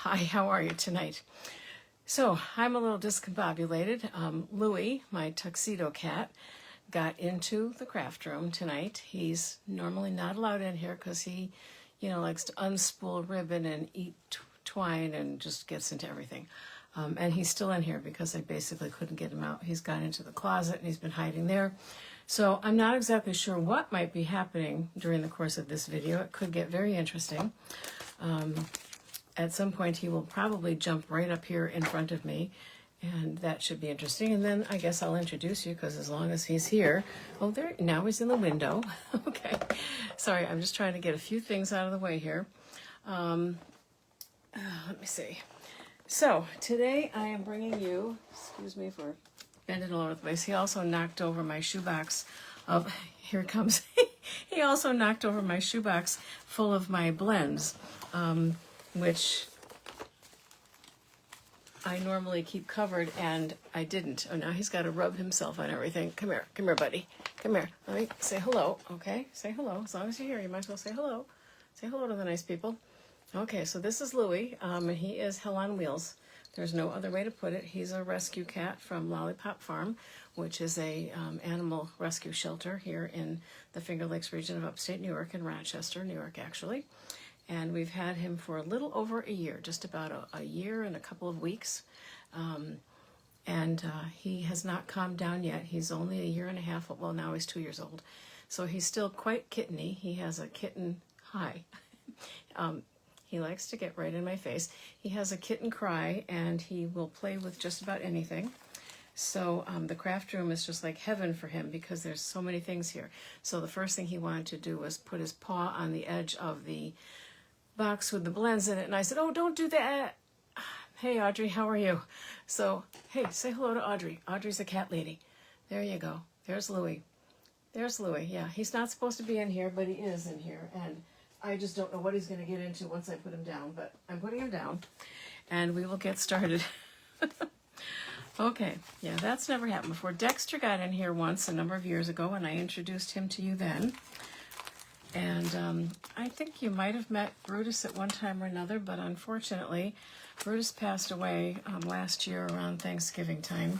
Hi, how are you tonight? So, I'm a little discombobulated. Louie, my tuxedo cat, got into the craft room tonight. He's normally not allowed in here because he, likes to unspool ribbon and eat twine and just gets into everything. And he's still in here because I basically couldn't get him out. He's gone into the closet and he's been hiding there. So I'm not exactly sure what might be happening during the course of this video. It could get very interesting. At some point he will probably jump right up here in front of me, and that should be interesting. And then I guess I'll introduce you, because as long as he's here. Oh, there, now he's in the window. Okay, sorry, I'm just trying to get a few things out of the way here. Let me see. So today I am bringing you, excuse me for bending all over the place. He also knocked over my shoebox of, here it comes. He also knocked over my shoebox full of my blends, which I normally keep covered, and I didn't. Oh, now he's got to rub himself on everything. Come here, buddy. Come here. Let me say hello, okay? Say hello. As long as you're here, you might as well say hello. Say hello to the nice people. Okay, so this is Louie, and he is hell on wheels. There's no other way to put it. He's a rescue cat from Lollipop Farm, which is a animal rescue shelter here in the Finger Lakes region of upstate New York, in Rochester, New York, actually. And we've had him for a little over a year, just about a year and a couple of weeks. He has not calmed down yet. He's only a year and a half, well, now he's 2 years old. So he's still quite kitteny. He has a kitten, hi. He likes to get right in my face. He has a kitten cry, and he will play with just about anything. So the craft room is just like heaven for him, because there's so many things here. So the first thing he wanted to do was put his paw on the edge of the box with the blends in it, and I said, oh, don't do that. Hey, Audrey, how are you? So, hey, say hello to Audrey. Audrey's a cat lady. There you go. There's Louie. There's Louie. Yeah, he's not supposed to be in here, but he is in here, and I just don't know what he's going to get into once I put him down, but I'm putting him down, and we will get started. Okay, yeah, that's never happened before. Dexter got in here once a number of years ago, and I introduced him to you then. And I think you might have met Brutus at one time or another, but unfortunately, Brutus passed away last year around Thanksgiving time.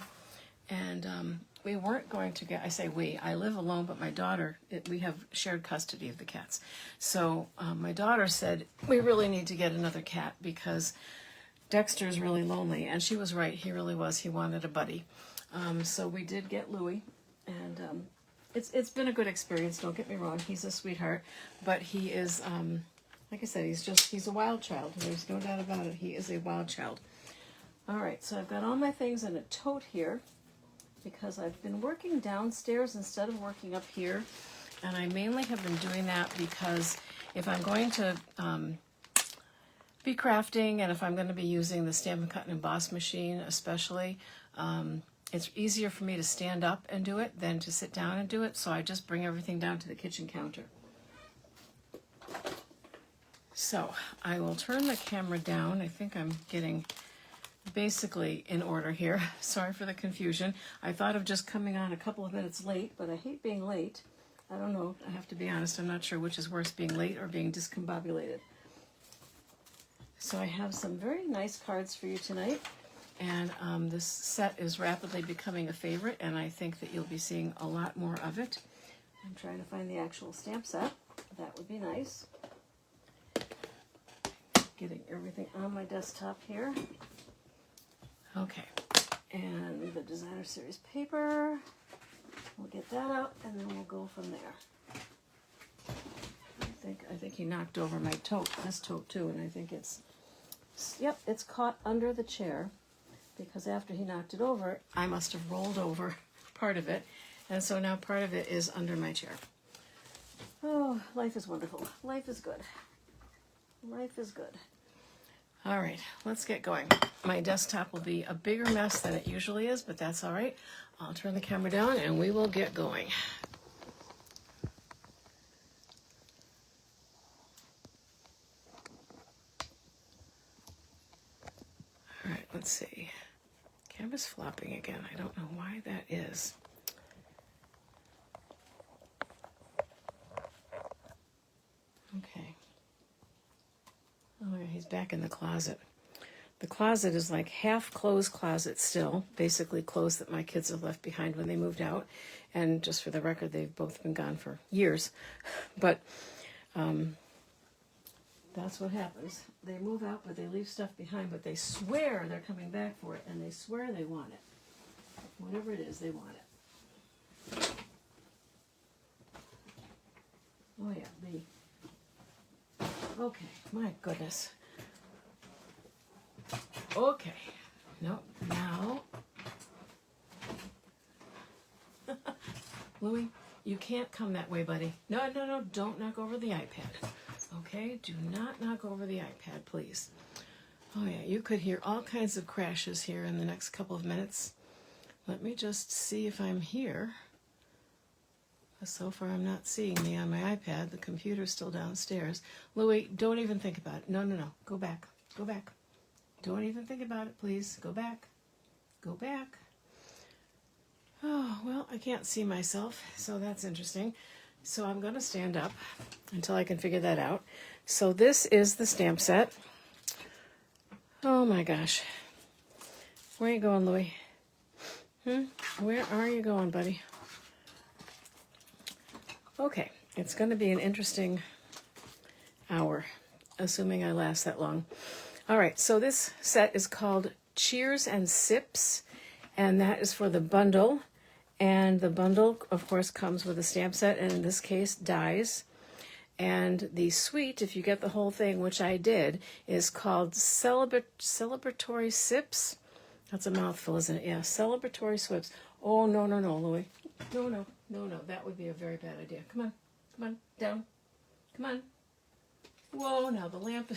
And we weren't going to get, I say we, I live alone, but my daughter, we have shared custody of the cats. So my daughter said, we really need to get another cat because Dexter's really lonely. And she was right, he really was. He wanted a buddy. So we did get Louie, and it's been a good experience, don't get me wrong. He's a sweetheart, but he is, like I said, he's a wild child. There's no doubt about it. He is a wild child. All right, so I've got all my things in a tote here because I've been working downstairs instead of working up here, and I mainly have been doing that because if I'm going to be crafting, and if I'm going to be using the Stampin' Cut and Emboss machine especially, it's easier for me to stand up and do it than to sit down and do it, so I just bring everything down to the kitchen counter. So I will turn the camera down. I think I'm getting basically in order here. Sorry for the confusion. I thought of just coming on a couple of minutes late, but I hate being late. I don't know. I have to be honest. I'm not sure which is worse, being late or being discombobulated. So I have some very nice cards for you tonight. And this set is rapidly becoming a favorite, and I think that you'll be seeing a lot more of it. I'm trying to find the actual stamp set. That would be nice. Getting everything on my desktop here. Okay, and the designer series paper. We'll get that out, and then we'll go from there. I think he knocked over my tote, this tote too, and I think it's caught under the chair, because after he knocked it over, I must have rolled over part of it, and so now part of it is under my chair. Oh, life is wonderful. Life is good. Life is good. All right, let's get going. My desktop will be a bigger mess than it usually is, but that's all right. I'll turn the camera down and we will get going. All right, let's see. Camera's flopping again. I don't know why that is. Okay. Oh, yeah, he's back in the closet. The closet is like half clothes closet still, basically clothes that my kids have left behind when they moved out. And just for the record, they've both been gone for years. But that's what happens. They move out, but they leave stuff behind, but they swear they're coming back for it, and they swear they want it. Whatever it is, they want it. Oh yeah, Lee. Okay, my goodness. Okay, no, now. Louie, you can't come that way, buddy. No, no, no, don't knock over the iPad. Okay, do not knock over the iPad, please. Oh yeah, you could hear all kinds of crashes here in the next couple of minutes. Let me just see if I'm here. So far I'm not seeing me on my iPad. The computer's still downstairs. Louie, don't even think about it. No, no, no. Go back. Go back. Don't even think about it, please. Go back. Go back. Oh, well, I can't see myself, so that's interesting. So I'm going to stand up until I can figure that out. So this is the stamp set. Oh my gosh. Where are you going, Louie? Where are you going, buddy? Okay, it's going to be an interesting hour, assuming I last that long. All right, so this set is called Cheers and Sips, and that is for the bundle. And the bundle, of course, comes with a stamp set, and in this case, dies. And the suite, if you get the whole thing, which I did, is called Celebratory Sips. That's a mouthful, isn't it? Yeah, Celebratory Sips. Oh, no, no, no, Louie. No, no, no, no. That would be a very bad idea. Come on. Come on. Down. Come on. Whoa, now the lamp.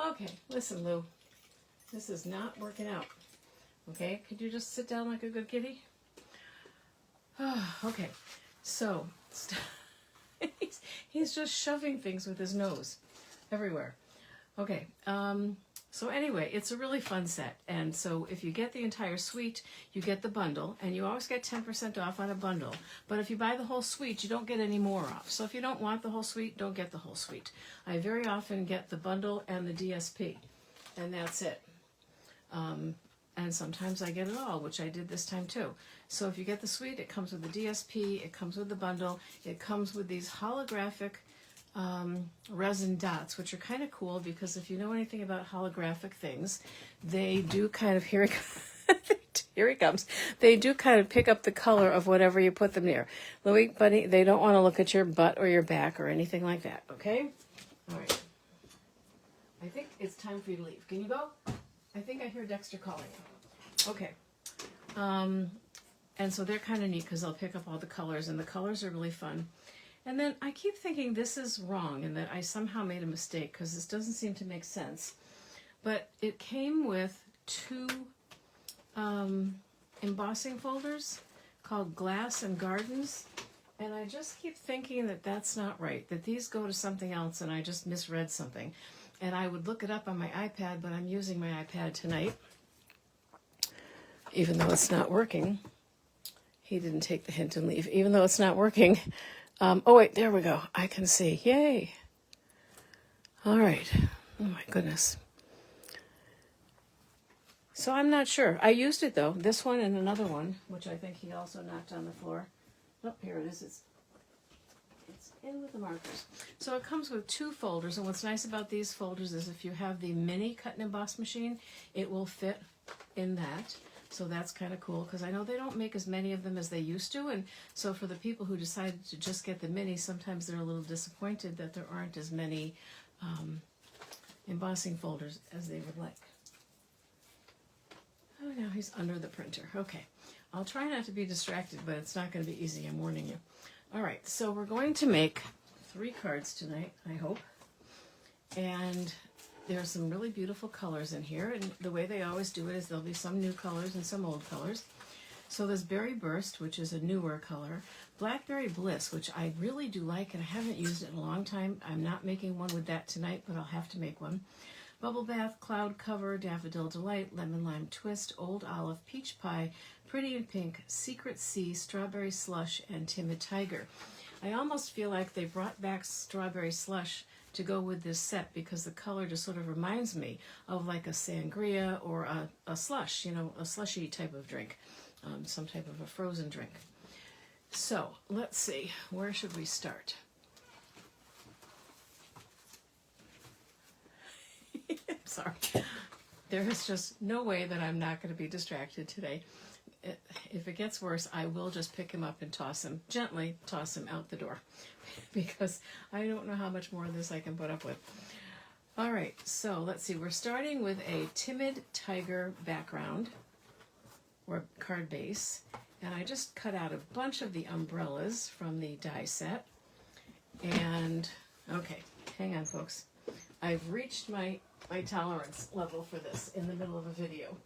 Okay, listen, Lou. This is not working out. Okay, could you just sit down like a good kitty? Okay, so he's just shoving things with his nose everywhere. Okay, so anyway, it's a really fun set. And so if you get the entire suite, you get the bundle, and you always get 10% off on a bundle. But if you buy the whole suite, you don't get any more off. So if you don't want the whole suite, don't get the whole suite. I very often get the bundle and the DSP, and that's it. And sometimes I get it all, which I did this time too. So if you get the suite, it comes with the DSP, it comes with the bundle, it comes with these holographic resin dots, which are kind of cool because if you know anything about holographic things, they do kind of, here he comes, they do kind of pick up the color of whatever you put them near. Louie, buddy, they don't want to look at your butt or your back or anything like that, okay? All right. I think it's time for you to leave. Can you go? I think I hear Dexter calling you. Okay. And so they're kind of neat because they'll pick up all the colors, and the colors are really fun. And then I keep thinking this is wrong and that I somehow made a mistake because this doesn't seem to make sense. But it came with two embossing folders called Glass and Gardens. And I just keep thinking that that's not right, that these go to something else, and I just misread something. And I would look it up on my iPad, but I'm using my iPad tonight, even though it's not working. He didn't take the hint and leave, even though it's not working. Oh, wait, there we go. I can see. Yay. All right. Oh, my goodness. So I'm not sure. I used it, though. This one and another one, which I think he also knocked on the floor. Oh, here it is. It's in with the markers. So it comes with two folders, and what's nice about these folders is if you have the mini cut and emboss machine, it will fit in that. So that's kind of cool because I know they don't make as many of them as they used to, and so for the people who decided to just get the mini, sometimes they're a little disappointed that there aren't as many embossing folders as they would like. Oh, now he's under the printer. Okay. I'll try not to be distracted, but it's not going to be easy, I'm warning you. All right, so we're going to make 3 cards tonight, I hope. And there are some really beautiful colors in here, and the way they always do it is there'll be some new colors and some old colors. So there's Berry Burst, which is a newer color. Blackberry Bliss, which I really do like, and I haven't used it in a long time. I'm not making one with that tonight, but I'll have to make one. Bubble Bath, Cloud Cover, Daffodil Delight, Lemon Lime Twist, Old Olive, Peach Pie, Pretty in Pink, Secret Sea, Strawberry Slush, and Timid Tiger. I almost feel like they brought back Strawberry Slush to go with this set because the color just sort of reminds me of like a sangria or a slush, you know, a slushy type of drink, some type of a frozen drink. So let's see, where should we start? Sorry. There is just no way that I'm not going to be distracted today. If it gets worse, I will just pick him up and gently toss him out the door because I don't know how much more of this I can put up with. All right, so let's see. We're starting with a Timid Tiger background or card base. And I just cut out a bunch of the umbrellas from the die set. And, okay, hang on, folks. I've reached my tolerance level for this in the middle of a video.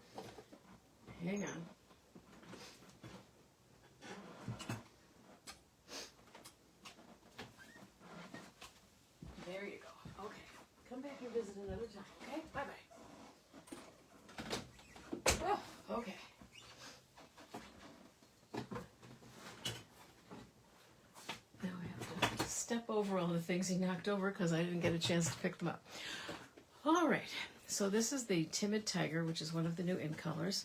Hang on. There you go. Okay. Come back and visit another time, okay? Bye-bye. Oh, okay. Now I have to step over all the things he knocked over because I didn't get a chance to pick them up. All right, so this is the Timid Tiger, which is one of the new in colors.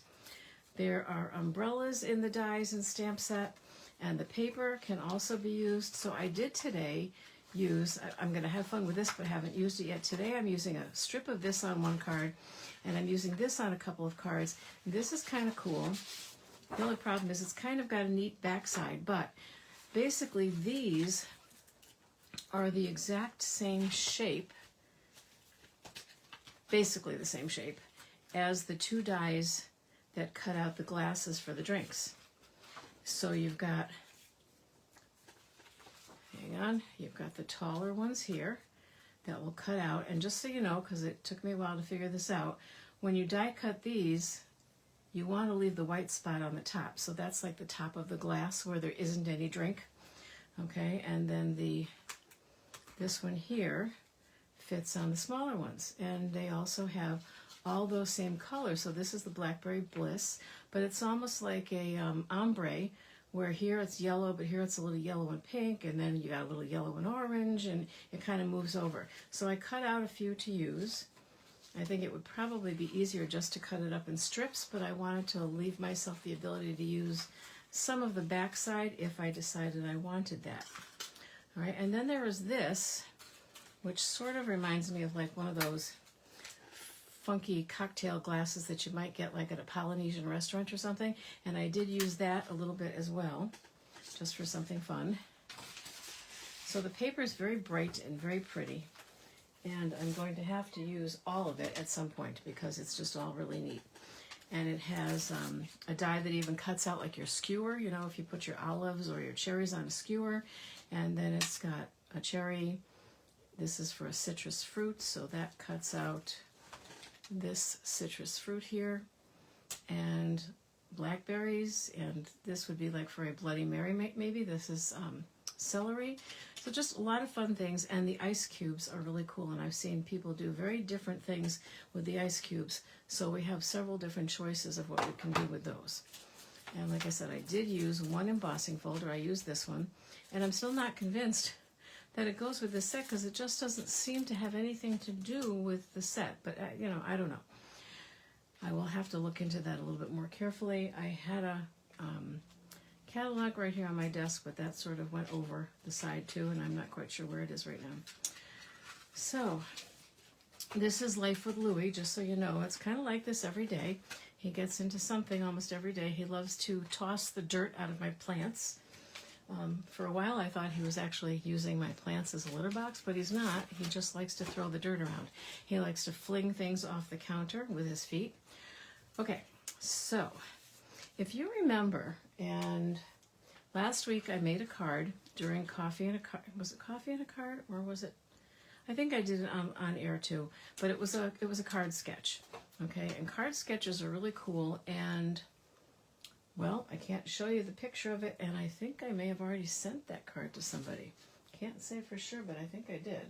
There are umbrellas in the dies and stamp set, and the paper can also be used. So I did today use, I'm going to have fun with this, but haven't used it yet. Today I'm using a strip of this on one card, and I'm using this on a couple of cards. This is kind of cool. The only problem is it's kind of got a neat backside, but basically these are the exact same shape, basically the same shape, as the two dies that cut out the glasses for the drinks. So you've got, hang on, you've got the taller ones here that will cut out. And just so you know, because it took me a while to figure this out, when you die cut these, you want to leave the white spot on the top. So that's like the top of the glass where there isn't any drink. Okay, and then this one here fits on the smaller ones. And they also have all those same colors. So this is the Blackberry Bliss, but it's almost like a ombre, where here it's yellow, but here it's a little yellow and pink, and then you got a little yellow and orange, and it kind of moves over. So I cut out a few to use. I think it would probably be easier just to cut it up in strips, but I wanted to leave myself the ability to use some of the backside if I decided I wanted that. All right, and then there is this, which sort of reminds me of like one of those funky cocktail glasses that you might get like at a Polynesian restaurant or something. And I did use that a little bit as well, just for something fun. So the paper is very bright and very pretty. And I'm going to have to use all of it at some point because it's just all really neat. And it has a die that even cuts out like your skewer, you know, if you put your olives or your cherries on a skewer. And then it's got a cherry. This is for a citrus fruit, so that cuts out this citrus fruit here. And blackberries, and this would be like for a Bloody Mary maybe. This is celery. So just a lot of fun things, and the ice cubes are really cool, and I've seen people do very different things with the ice cubes, so we have several different choices of what we can do with those. And like I said, I did use one embossing folder. I used this one, and I'm still not convinced that it goes with the set because it just doesn't seem to have anything to do with the set, but you know, I don't know. I will have to look into that a little bit more carefully. I had a catalog right here on my desk, but that sort of went over the side too, and I'm not quite sure where it is right now. So this is Life with Louie, just so you know. It's kind of like this every day. He gets into something almost every day. He loves to toss the dirt out of my plants. For a while I thought he was actually using my plants as a litter box, but he's not. He just likes to throw the dirt around. He likes to fling things off the counter with his feet. Okay, so if you remember, and last week I made a card during Coffee and a Card. Was it Coffee and a Card, or was it? I think I did it on air too, but it was a card sketch. Okay, and card sketches are really cool, and well, I can't show you the picture of it, and I think I may have already sent that card to somebody. Can't say for sure, but I think I did.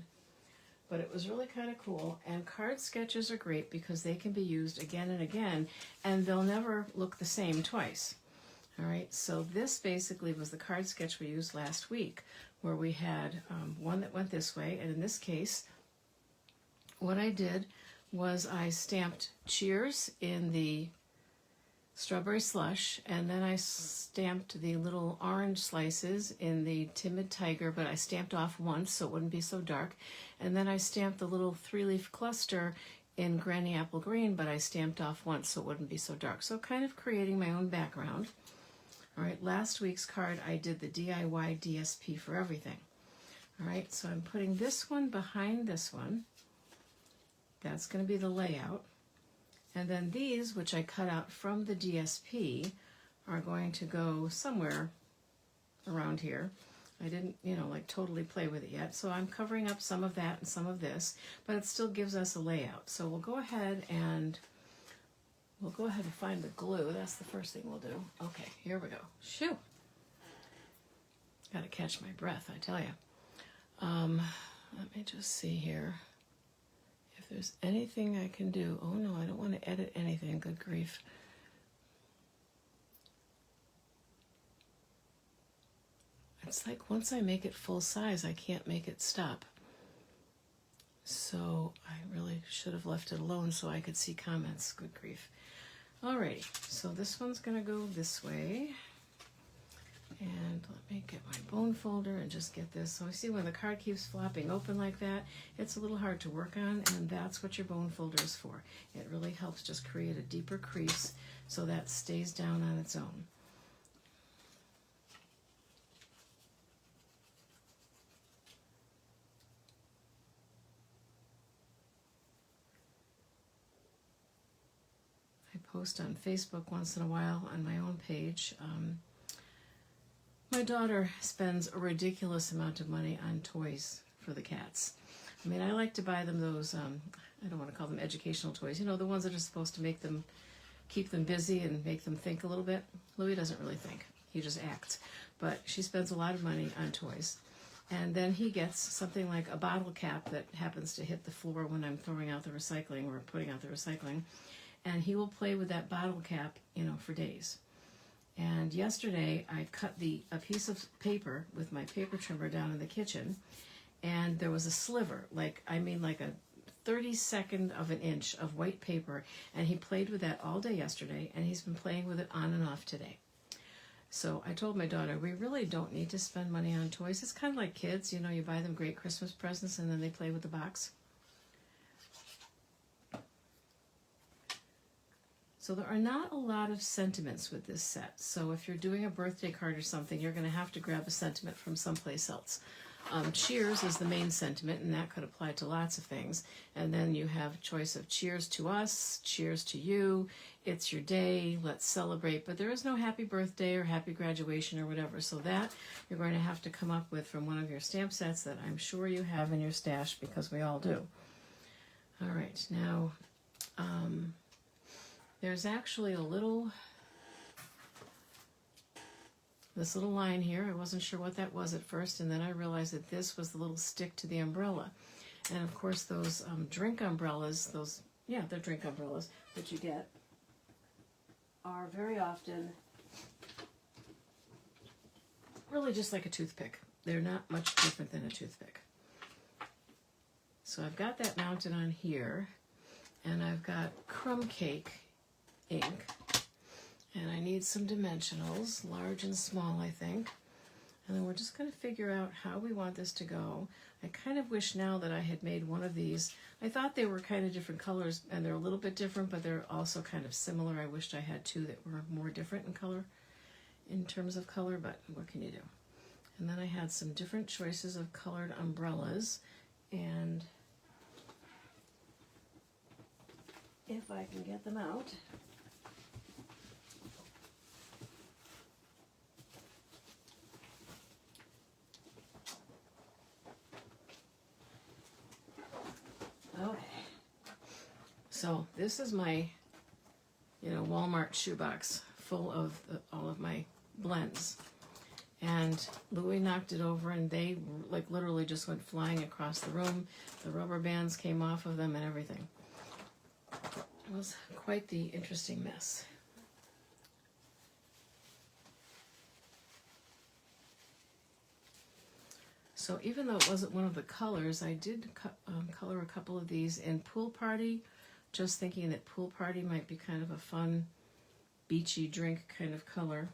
But it was really kind of cool, and card sketches are great because they can be used again and again, and they'll never look the same twice. All right, so this basically was the card sketch we used last week, where we had one that went this way, and in this case, what I did was I stamped cheers in the strawberry slush, and then I stamped the little orange slices in the timid tiger, but I stamped off once so it wouldn't be so dark. And then I stamped the little 3-leaf cluster in granny apple green, but I stamped off once so it wouldn't be so dark. So kind of creating my own background. All right, last week's card I did the DIY DSP for everything. All right, so I'm putting this one behind this one. That's going to be the layout. And then these, which I cut out from the DSP, are going to go somewhere around here. I didn't, like totally play with it yet. So I'm covering up some of that and some of this, but it still gives us a layout. So we'll go ahead and find the glue. That's the first thing we'll do. Okay, here we go. Shoo! Got to catch my breath, I tell you. Let me just see here. If there's anything I can do. Oh no, I don't want to edit anything. Good grief. It's like once I make it full size, I can't make it stop. So I really should have left it alone so I could see comments. Good grief. Alrighty, so this one's going to go this way. And let me get my bone folder and just get this. So I see when the card keeps flopping open like that, it's a little hard to work on, and that's what your bone folder is for. It really helps just create a deeper crease so that stays down on its own. I post on Facebook once in a while on my own page. My daughter spends a ridiculous amount of money on toys for the cats. I mean, I like to buy them those, I don't want to call them educational toys, the ones that are supposed to make them, keep them busy and make them think a little bit. Louis doesn't really think, he just acts. But she spends a lot of money on toys. And then he gets something like a bottle cap that happens to hit the floor when I'm throwing out the recycling or putting out the recycling. And he will play with that bottle cap, for days. And yesterday I cut a piece of paper with my paper trimmer down in the kitchen, and there was a sliver, like a 32nd of an inch of white paper, and he played with that all day yesterday, and he's been playing with it on and off today. So I told my daughter, we really don't need to spend money on toys. It's kind of like kids, you buy them great Christmas presents and then they play with the box. So there are not a lot of sentiments with this set. So if you're doing a birthday card or something, you're going to have to grab a sentiment from someplace else. Cheers is the main sentiment, and that could apply to lots of things. And then you have choice of cheers to us, cheers to you, it's your day, let's celebrate. But there is no happy birthday or happy graduation or whatever. So that you're going to have to come up with from one of your stamp sets that I'm sure you have in your stash, because we all do. All right, now... there's actually this little line here. I wasn't sure what that was at first, and then I realized that this was the little stick to the umbrella. And of course those drink umbrellas, they're drink umbrellas that you get, are very often really just like a toothpick. They're not much different than a toothpick. So I've got that mounted on here, and I've got crumb cake ink, and I need some dimensionals, large and small, I think. And then we're just going to figure out how we want this to go. I kind of wish now that I had made one of these. I thought they were kind of different colors, and they're a little bit different, but they're also kind of similar. I wished I had two that were more different in color, in terms of color, but what can you do? And then I had some different choices of colored umbrellas, and if I can get them out. Okay, so this is my, Walmart shoebox full of all of my blends. And Louis knocked it over, and they literally just went flying across the room. The rubber bands came off of them and everything. It was quite the interesting mess. So even though it wasn't one of the colors, I did color a couple of these in Pool Party, just thinking that Pool Party might be kind of a fun, beachy drink kind of color.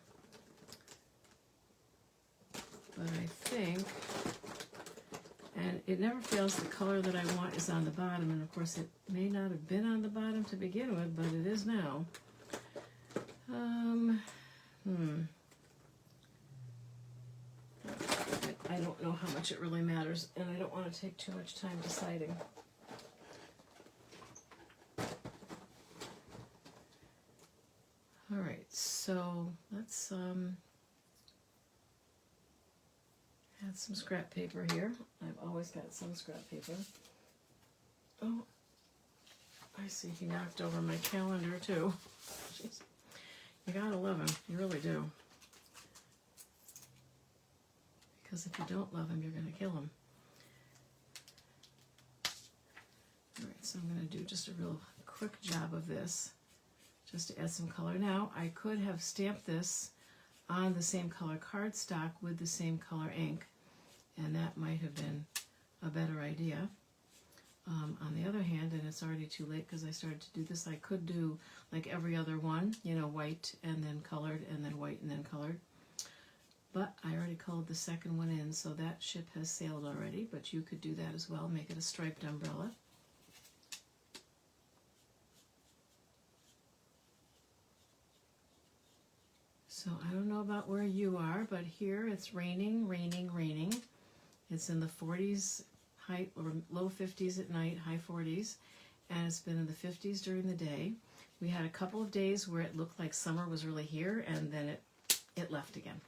But I think, and it never fails, the color that I want is on the bottom, and of course it may not have been on the bottom to begin with, but it is now. I don't know how much it really matters, and I don't want to take too much time deciding. All right, so let's add some scrap paper here. I've always got some scrap paper. Oh, I see he knocked over my calendar too. Jeez. You gotta love him, you really do. Because if you don't love him, you're going to kill him. All right, so I'm going to do just a real quick job of this, just to add some color. Now, I could have stamped this on the same color cardstock with the same color ink, and that might have been a better idea. On the other hand, and it's already too late because I started to do this, I could do like every other one, you know, white and then colored and then white and then colored. But I already colored the second one in, so that ship has sailed already, but you could do that as well, make it a striped umbrella. So I don't know about where you are, but here it's raining, raining, raining. It's in the 40s, high or low 50s at night, high 40s, and it's been in the 50s during the day. We had a couple of days where it looked like summer was really here, and then it left again.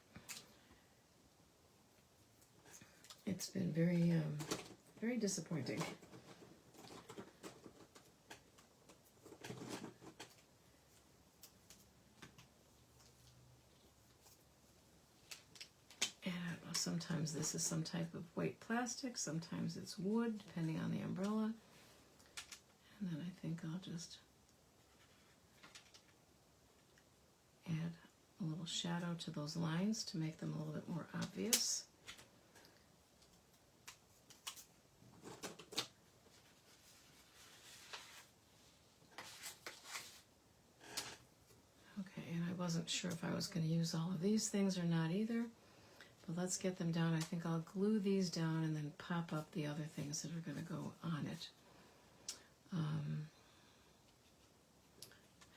It's been very, very disappointing. And I don't know, sometimes this is some type of white plastic, sometimes it's wood, depending on the umbrella. And then I think I'll just add a little shadow to those lines to make them a little bit more obvious. I wasn't sure if I was going to use all of these things or not either, but let's get them down. I think I'll glue these down and then pop up the other things that are going to go on it.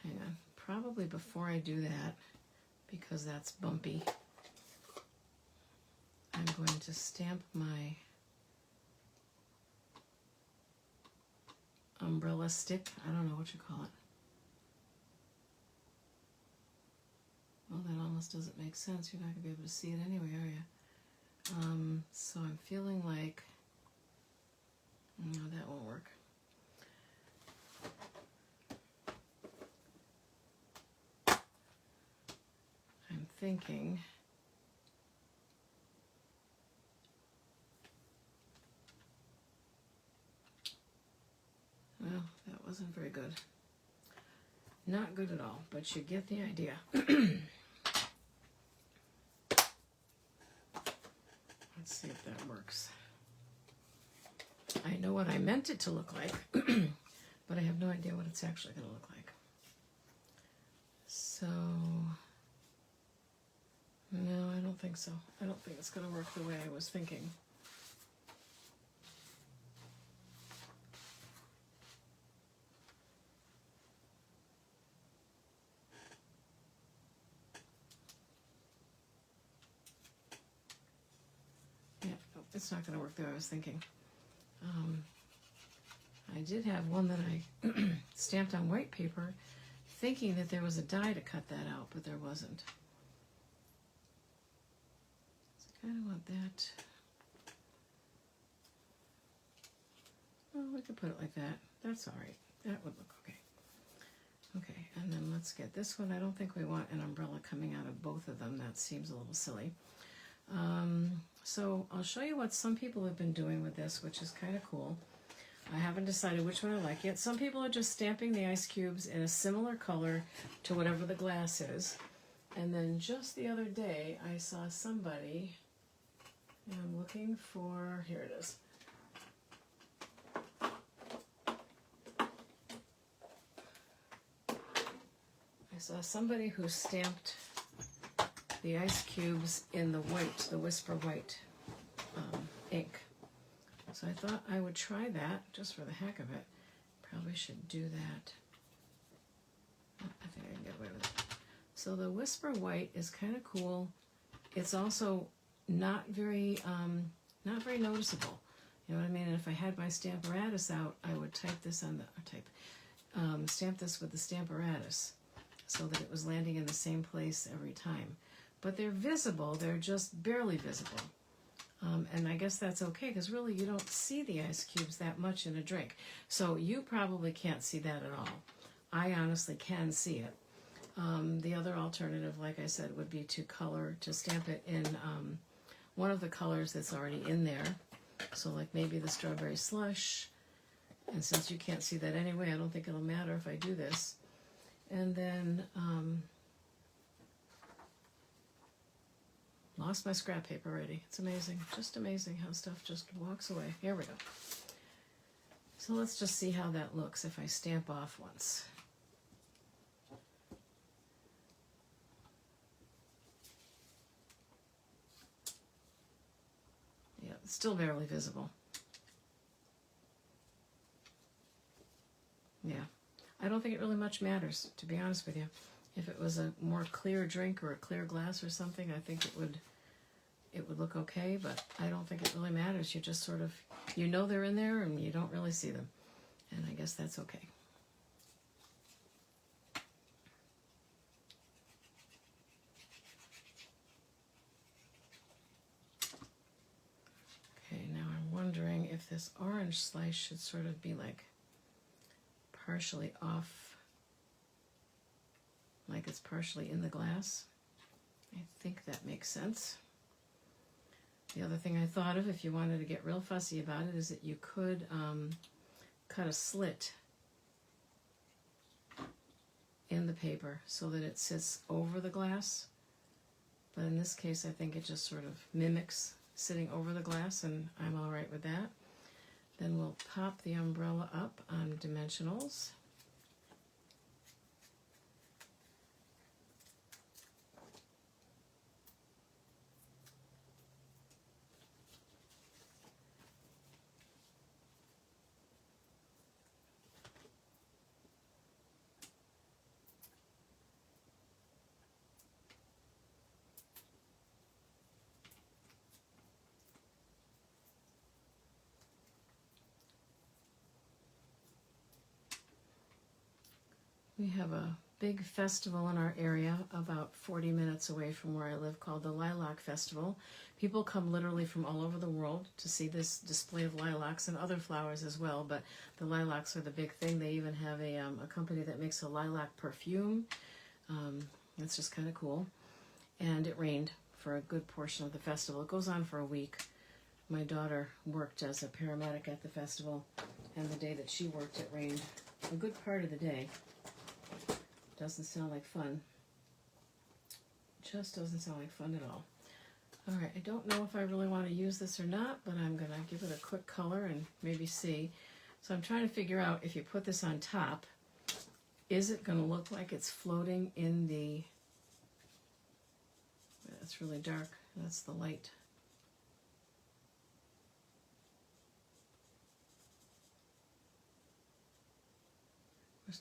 Hang on, probably before I do that, because that's bumpy, I'm going to stamp my umbrella stick. I don't know what you call it. Well, that almost doesn't make sense. You're not going to be able to see it anyway, are you? So I'm feeling like, no, that won't work. I'm thinking, well, that wasn't very good. Not good at all, but you get the idea. Let's see if that works. I know what I meant it to look like, but I have no idea what it's actually going to look like. So, no, I don't think so. I don't think it's going to work the way I was thinking. It's not going to work the way I was thinking. I did have one that I stamped on white paper thinking that there was a die to cut that out, but there wasn't. So I kind of want that. Oh, we could put it like that. That's all right. That would look okay. Okay, and then let's get this one. I don't think we want an umbrella coming out of both of them. That seems a little silly. So I'll show you what some people have been doing with this, which is kind of cool. I haven't decided which one I like yet. Some people are just stamping the ice cubes in a similar color to whatever the glass is. And then just the other day, I saw somebody And I'm looking for, here it is. I saw somebody who stamped the ice cubes in the white, the Whisper White ink. So I thought I would try that just for the heck of it. Probably should do that. I think I can get away with it. So the Whisper White is kind of cool. It's also not very noticeable. You know what I mean? And if I had my Stamparatus out, I would type this on the, stamp this with the Stamparatus so that it was landing in the same place every time. But they're visible, they're just barely visible. And I guess that's okay, because really you don't see the ice cubes that much in a drink. So you probably can't see that at all. I honestly can see it. The other alternative, like I said, would be to stamp it in one of the colors that's already in there. So like maybe the Strawberry Slush. And since you can't see that anyway, I don't think it'll matter if I do this. And then, lost my scrap paper already. It's amazing, just amazing how stuff just walks away. Here we go. So let's just see how that looks if I stamp off once. Yeah, it's still barely visible. Yeah, I don't think it really much matters, to be honest with you. If it was a more clear drink or a clear glass or something, I think it would look okay, but I don't think it really matters. You just sort of, you know they're in there and you don't really see them. And I guess that's okay. Okay, now I'm wondering if this orange slice should sort of be like partially off, like it's partially in the glass. I think that makes sense. The other thing I thought of, if you wanted to get real fussy about it, is that you could cut a slit in the paper so that it sits over the glass. But in this case, I think it just sort of mimics sitting over the glass, and I'm all right with that. Then we'll pop the umbrella up on dimensionals. We have a big festival in our area about 40 minutes away from where I live called the Lilac Festival. People come literally from all over the world to see this display of lilacs and other flowers as well, but the lilacs are the big thing. They even have a company that makes a lilac perfume. It's just kind of cool. And it rained for a good portion of the festival. It goes on for a week. My daughter worked as a paramedic at the festival, and the day that she worked, it rained a good part of the day. Doesn't sound like fun. Just doesn't sound like fun at all. All right, I don't know if I really want to use this or not, but I'm going to give it a quick color and maybe see. So I'm trying to figure out, if you put this on top, is it going to look like it's floating in the... That's really dark. That's the light.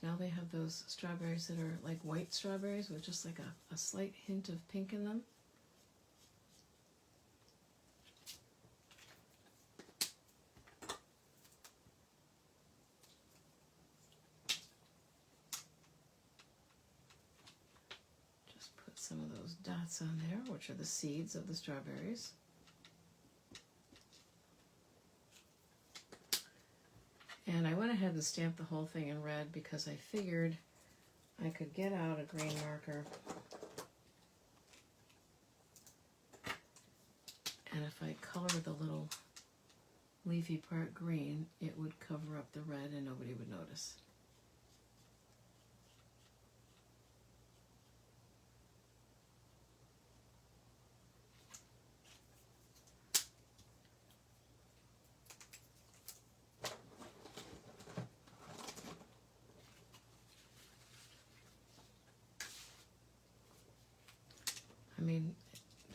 Now they have those strawberries that are like white strawberries with just like a slight hint of pink in them. Just put some of those dots on there, which are the seeds of the strawberries. And I went ahead and stamped the whole thing in red because I figured I could get out a green marker, and if I color the little leafy part green, it would cover up the red and nobody would notice.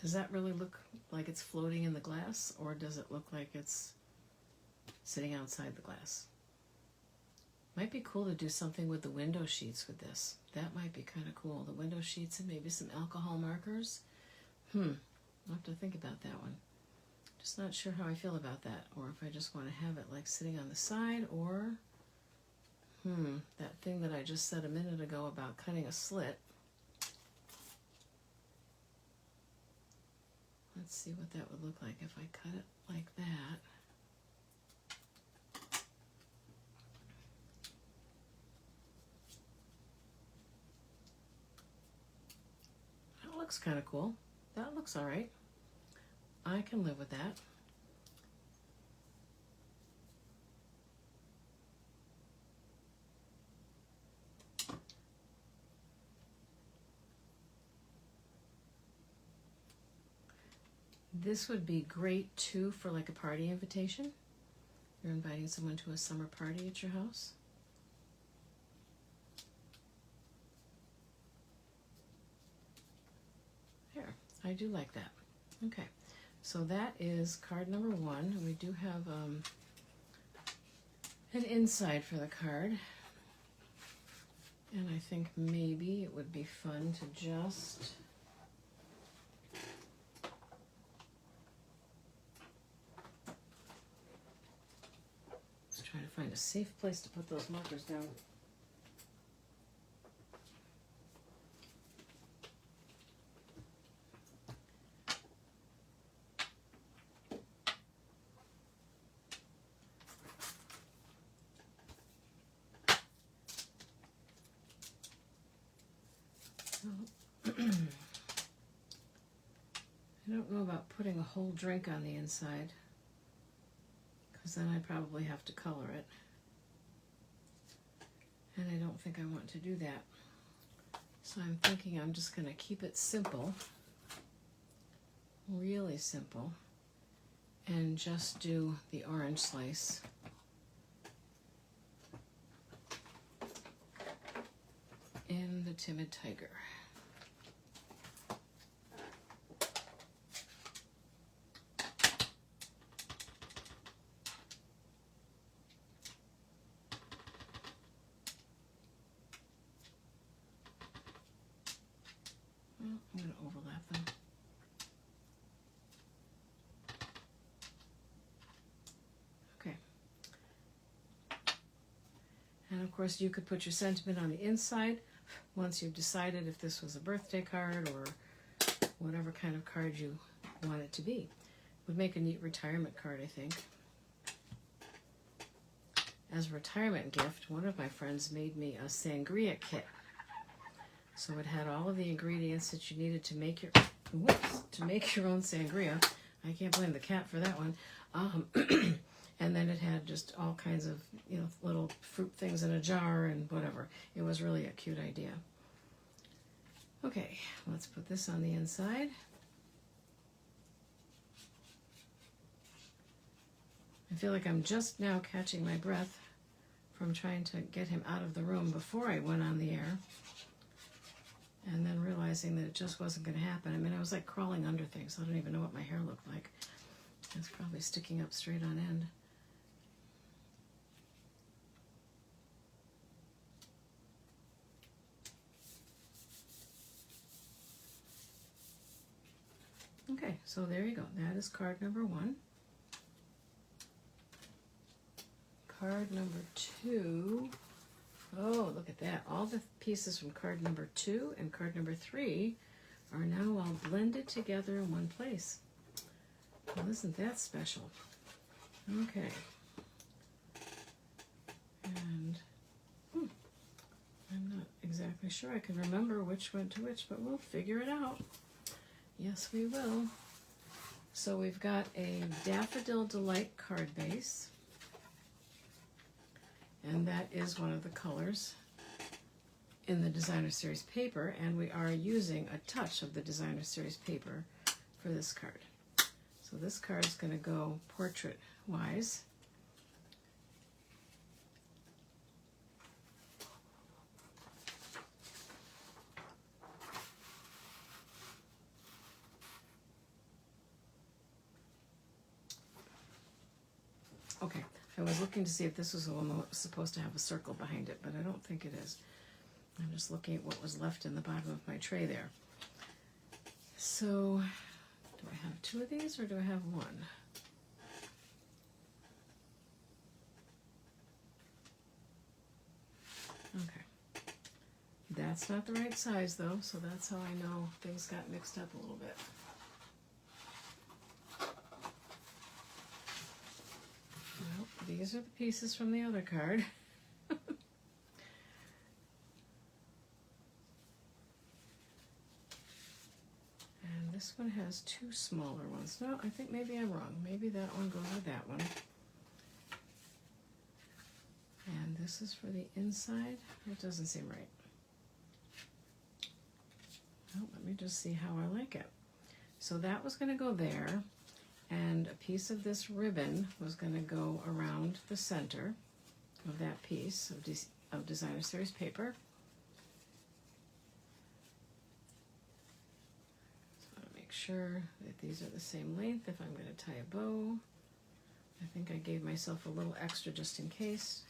Does that really look like it's floating in the glass, or does it look like it's sitting outside the glass? Might be cool to do something with the window sheets with this. That might be kind of cool. The window sheets and maybe some alcohol markers. I'll have to think about that one. Just not sure how I feel about that, or if I just want to have it like sitting on the side, or that thing that I just said a minute ago about cutting a slit. Let's see what that would look like if I cut it like that. That looks kind of cool. That looks all right. I can live with that. This would be great too for like a party invitation. You're inviting someone to a summer party at your house. There, I do like that. Okay, so that is card number 1. We do have an inside for the card. And I think maybe it would be fun to just try to find a safe place to put those markers down. I don't know about putting a whole drink on the inside, because then I'd probably have to color it. And I don't think I want to do that. So I'm thinking I'm just going to keep it simple, really simple, and just do the orange slice. In the Timid Tiger. I'm going to overlap them. Okay. And of course you could put your sentiment on the inside once you've decided if this was a birthday card or whatever kind of card you want it to be. Would make a neat retirement card, I think. As a retirement gift, one of my friends made me a sangria kit. So it had all of the ingredients that you needed to make your own sangria. I can't blame the cat for that one. And then it had just all kinds of, little fruit things in a jar and whatever. It was really a cute idea. Okay, let's put this on the inside. I feel like I'm just now catching my breath from trying to get him out of the room before I went on the air. And then realizing that it just wasn't going to happen. I mean, I was like crawling under things. I don't even know what my hair looked like. It's probably sticking up straight on end. Okay, so there you go. That is card number 1. Card number 2. Oh, look at that. All the pieces from card number 2 and card number 3 are now all blended together in one place. Well, isn't that special? Okay. And I'm not exactly sure I can remember which went to which, but we'll figure it out. Yes, we will. So we've got a Daffodil Delight card base. And that is one of the colors in the Designer Series paper, and we are using a touch of the Designer Series paper for this card. So this card is going to go portrait-wise. Okay, I was looking to see if this was the one that was supposed to have a circle behind it, but I don't think it is. I'm just looking at what was left in the bottom of my tray there. So, do I have 2 of these or do I have 1? Okay. That's not the right size though, so that's how I know things got mixed up a little bit. Well, these are the pieces from the other card. And this one has 2 smaller ones. No, I think maybe I'm wrong. Maybe that one goes with that one. And this is for the inside. It doesn't seem right. Oh, let me just see how I like it. So that was going to go there, and a piece of this ribbon was going to go around the center of that piece of Designer Series paper. So I want to make sure that these are the same length if I'm going to tie a bow. I think I gave myself a little extra just in case.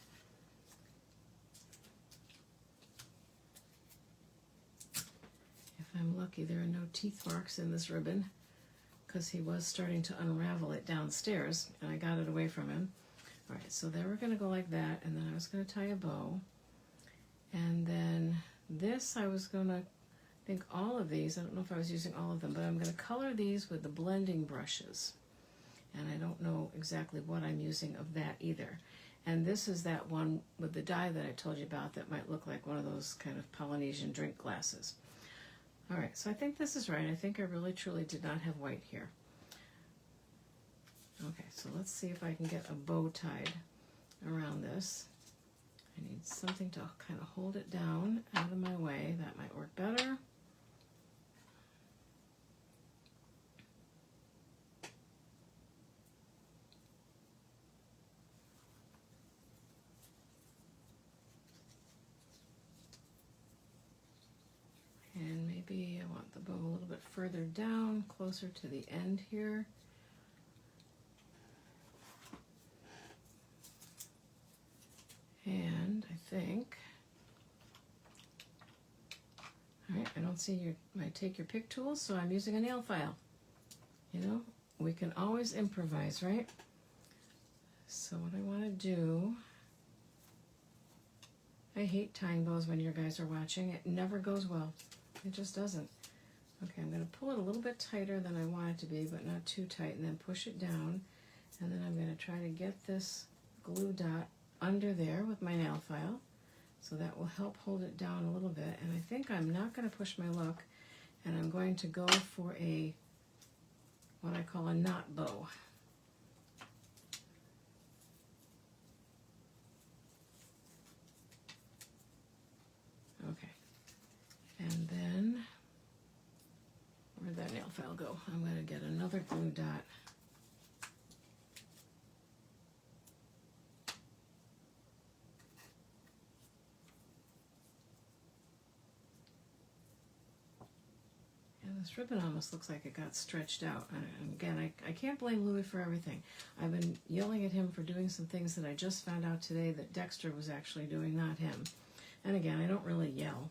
If I'm lucky, there are no teeth marks in this ribbon because he was starting to unravel it downstairs and I got it away from him. All right, so then we're going to go like that, and then I was going to tie a bow. And then this, I was going to, I think all of these, I don't know if I was using all of them, but I'm going to color these with the blending brushes. And I don't know exactly what I'm using of that either. And this is that one with the die that I told you about that might look like one of those kind of Polynesian drink glasses. All right, so I think this is right. I think I really truly did not have white here. Okay, so let's see if I can get a bow tied around this. I need something to kind of hold it down out of my way. That might work better. And maybe I want the bow a little bit further down, closer to the end here. And I think, all right, I don't see my take your pick tools, so I'm using a nail file. You know, we can always improvise, right? So what I want to do, I hate tying bows when you guys are watching. It never goes well. It just doesn't. Okay, I'm going to pull it a little bit tighter than I want it to be, but not too tight, and then push it down. And then I'm going to try to get this glue dot under there with my nail file. So that will help hold it down a little bit. And I think I'm not going to push my luck, and I'm going to go for a, what I call a knot bow. Okay. And then, where'd that nail file go? I'm going to get another glue dot. And this ribbon almost looks like it got stretched out. And again, I can't blame Louis for everything. I've been yelling at him for doing some things that I just found out today that Dexter was actually doing, not him. And again, I don't really yell,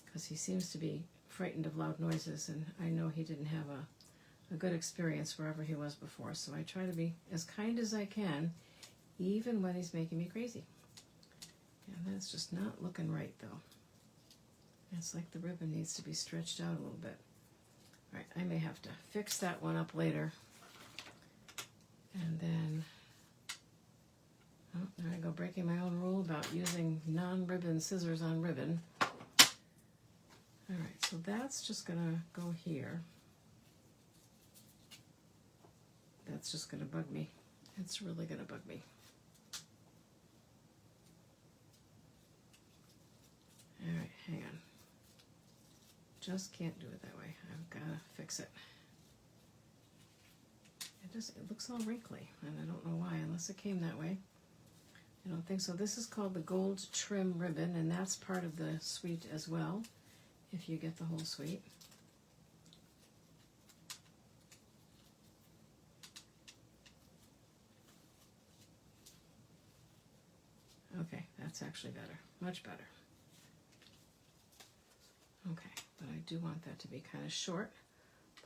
because he seems to be frightened of loud noises, and I know he didn't have a good experience wherever he was before, so I try to be as kind as I can, even when he's making me crazy. And that's just not looking right, though. It's like the ribbon needs to be stretched out a little bit. All right, I may have to fix that one up later. And then, oh, there I go, breaking my own rule about using non-ribbon scissors on ribbon. All right, so that's just gonna go here. That's just gonna bug me. It's really gonna bug me. All right, hang on. Just can't do it that way. I've gotta fix it. It looks all wrinkly, and I don't know why, unless it came that way. I don't think so. This is called the Gold Trim Ribbon, and that's part of the suite as well, if you get the whole suite. that's actually better, much better. Okay, but I do want that to be kind of short.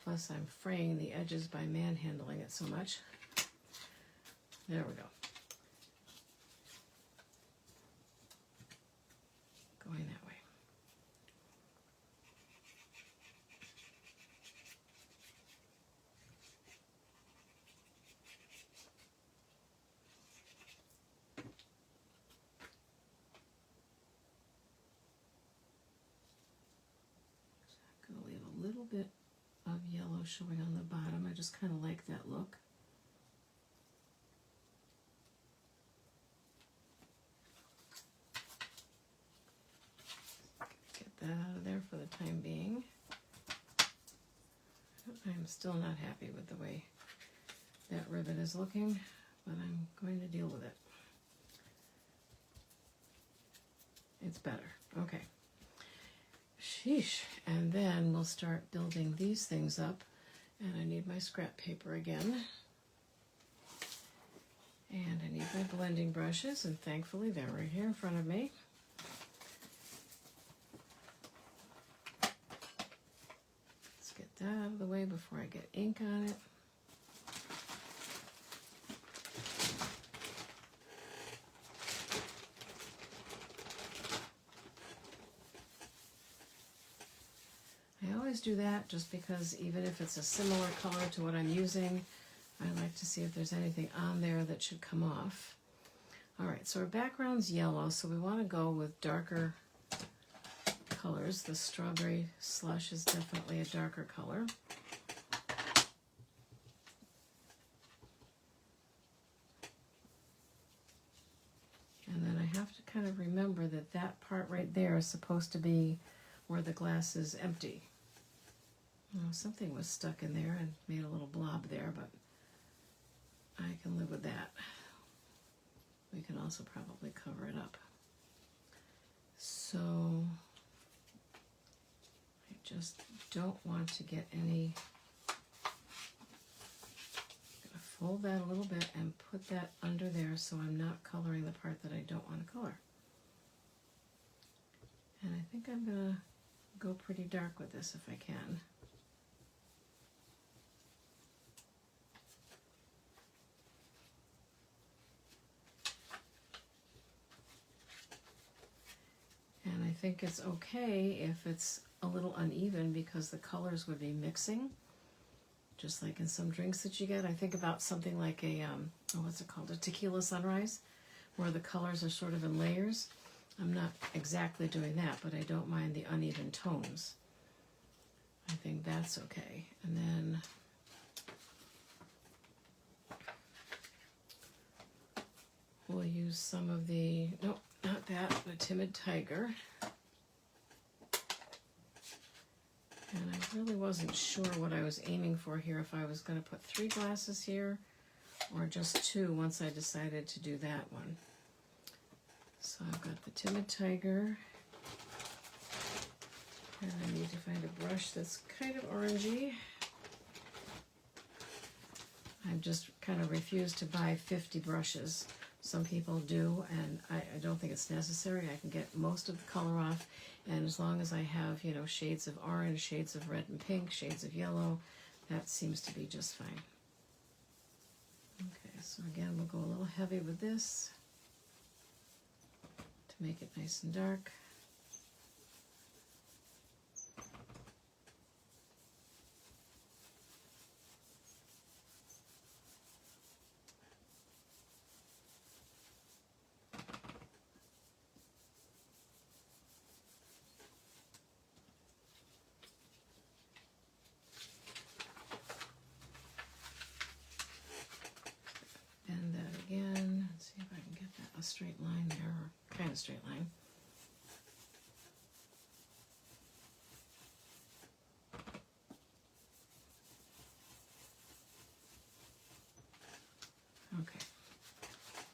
Plus I'm fraying the edges by manhandling it so much. There we go. Going that way. I'm going to leave a little bit of yellow showing on the bottom. I just kind of like that look. Get that out of there for the time being. I'm still not happy with the way that ribbon is looking, but I'm going to deal with it. It's better. Okay. Sheesh. And then we'll start building these things up. And I need my scrap paper again. And I need my blending brushes, and thankfully they're right here in front of me. Let's get that out of the way before I get ink on it. I always do that just because even if it's a similar color to what I'm using, I like to see if there's anything on there that should come off. All right, so our background's yellow, so we want to go with darker colors. The strawberry slush is definitely a darker color. And then I have to kind of remember that that part right there is supposed to be where the glass is empty. Oh, something was stuck in there and made a little blob there, but I can live with that. We can also probably cover it up. So I just don't want to get any. I'm going to fold that a little bit and put that under there so I'm not coloring the part that I don't want to color. And I think I'm going to go pretty dark with this if I can. And I think it's okay if it's a little uneven because the colors would be mixing, just like in some drinks that you get. I think about something like a, what's it called, a tequila sunrise, where the colors are sort of in layers. I'm not exactly doing that, but I don't mind the uneven tones. I think that's okay. And then we'll use some of the, nope, not that, the Timid Tiger. And I really wasn't sure what I was aiming for here, if I was going to put 3 glasses here or just 2 once I decided to do that one. So I've got the Timid Tiger, and I need to find a brush that's kind of orangey. I've just kind of refused to buy 50 brushes. Some people do, and I don't think it's necessary. I can get most of the color off, and as long as I have, you know, shades of orange, shades of red and pink, shades of yellow, that seems to be just fine. Okay, so again, we'll go a little heavy with this to make it nice and dark. Bend that again. Let's see if I can get that a straight line there, or kind of straight line. Okay,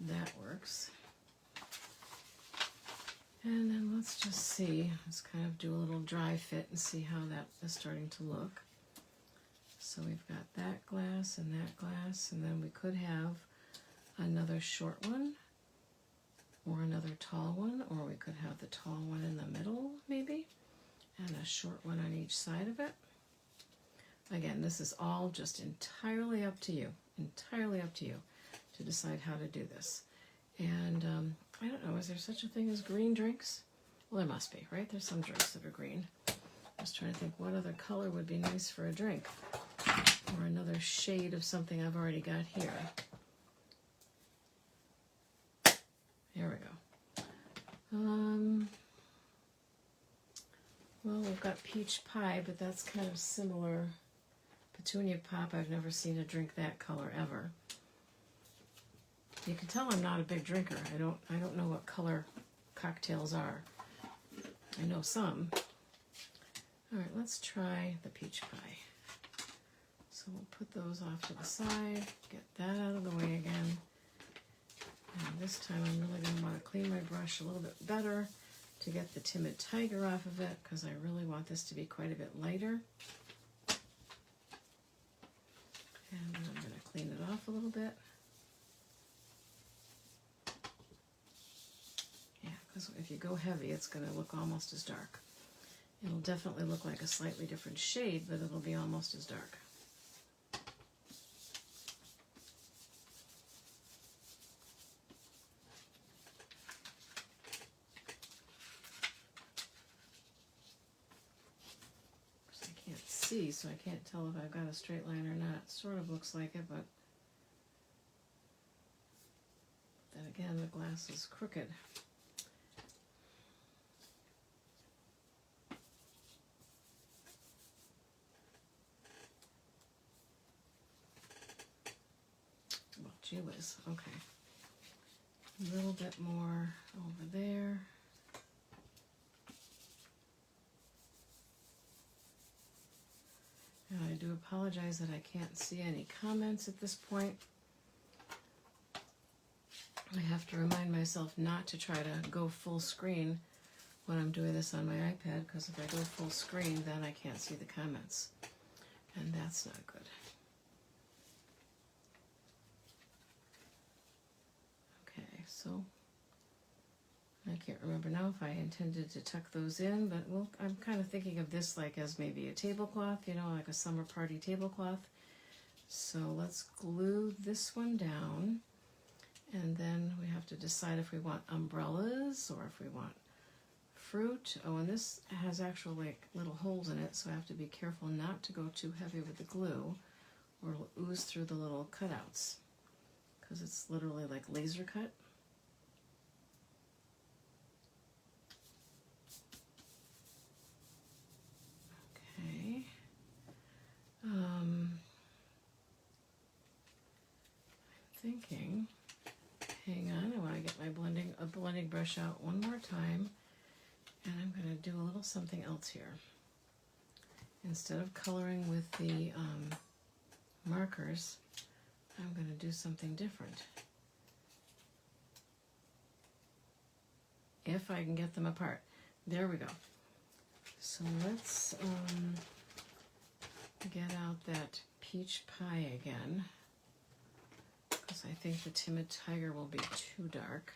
that works. And then let's just see, let's kind of do a little dry fit and see how that is starting to look. So we've got that glass, and then we could have another short one or another tall one. short one on each side of it. Again, this is all just entirely up to you. Entirely up to you to decide how to do this. And I don't know, is there such a thing as green drinks? Well, there must be, right? There's some drinks that are green. I was trying to think what other color would be nice for a drink. Or another shade of something I've already got here. Here we go. Well, we've got peach pie, but that's kind of similar. Petunia pop, I've never seen a drink that color ever. You can tell I'm not a big drinker. I don't know what color cocktails are. I know some. All right, let's try the peach pie. So we'll put those off to the side, get that out of the way again. And this time I'm really going to want to clean my brush a little bit better to get the Timid Tiger off of it, because I really want this to be quite a bit lighter. And then I'm going to clean it off a little bit. Yeah, because if you go heavy, it's going to look almost as dark. It'll definitely look like a slightly different shade, but it'll be almost as dark. I can't see, so I can't tell if I've got a straight line or not. It sort of looks like it, but then again, the glass is crooked. Well, gee whiz, okay. A little bit more over there. And I do apologize that I can't see any comments at this point. I have to remind myself not to try to go full screen when I'm doing this on my iPad, because if I go full screen, then I can't see the comments. And that's not good. Okay, so I can't remember now if I intended to tuck those in, but I'm kind of thinking of this like as maybe a tablecloth, you know, like a summer party tablecloth. So let's glue this one down, and then we have to decide if we want umbrellas or if we want fruit. Oh, and this has actual like little holes in it, so I have to be careful not to go too heavy with the glue or it'll ooze through the little cutouts, because it's literally like laser cut. Okay. I'm thinking, hang on, I want to get my blending brush out one more time, and I'm going to do a little something else here. Instead of coloring with the markers, I'm going to do something different. If I can get them apart. There we go. So let's get out that peach pie again, because I think the Timid Tiger will be too dark.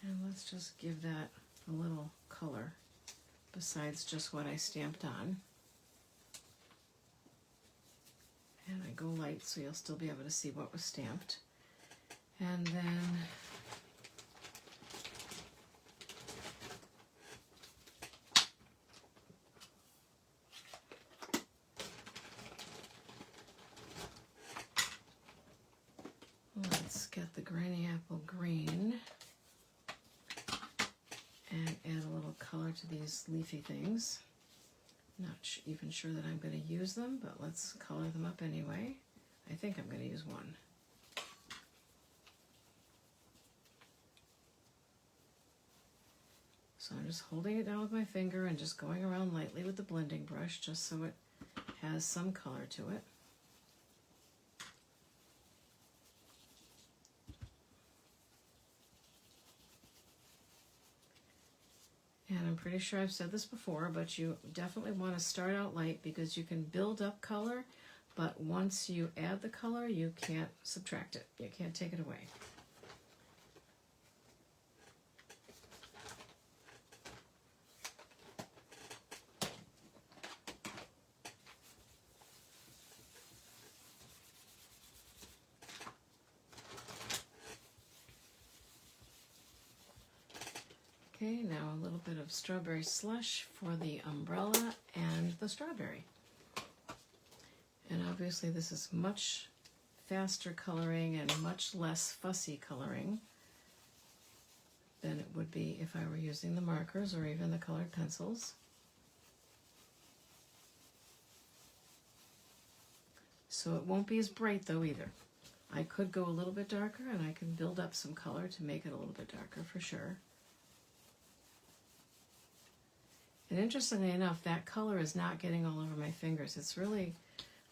And let's just give that a little color besides just what I stamped on. And I go light so you'll still be able to see what was stamped. And then let's get the Granny Apple Green and add a little color to these leafy things. Not even sure that I'm going to use them, but let's color them up anyway. I think I'm going to use one. So I'm just holding it down with my finger and just going around lightly with the blending brush just so it has some color to it. And I'm pretty sure I've said this before, but you definitely want to start out light because you can build up color, but once you add the color, you can't subtract it. You can't take it away. Okay, now a little bit of strawberry slush for the umbrella and the strawberry. And obviously this is much faster coloring and much less fussy coloring than it would be if I were using the markers or even the colored pencils. So it won't be as bright though either. I could go a little bit darker and I can build up some color to make it a little bit darker for sure. And interestingly enough, that color is not getting all over my fingers. It's really,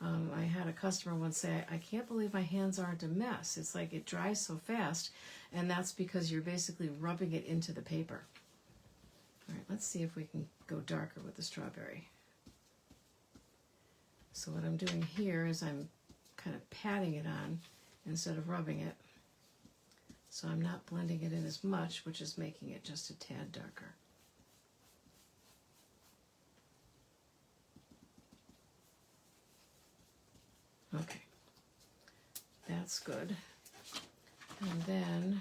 I had a customer once say, I can't believe my hands aren't a mess. It's like it dries so fast, and that's because you're basically rubbing it into the paper. All right, let's see if we can go darker with the strawberry. So what I'm doing here is I'm kind of patting it on instead of rubbing it. So I'm not blending it in as much, which is making it just a tad darker. Okay, that's good. And then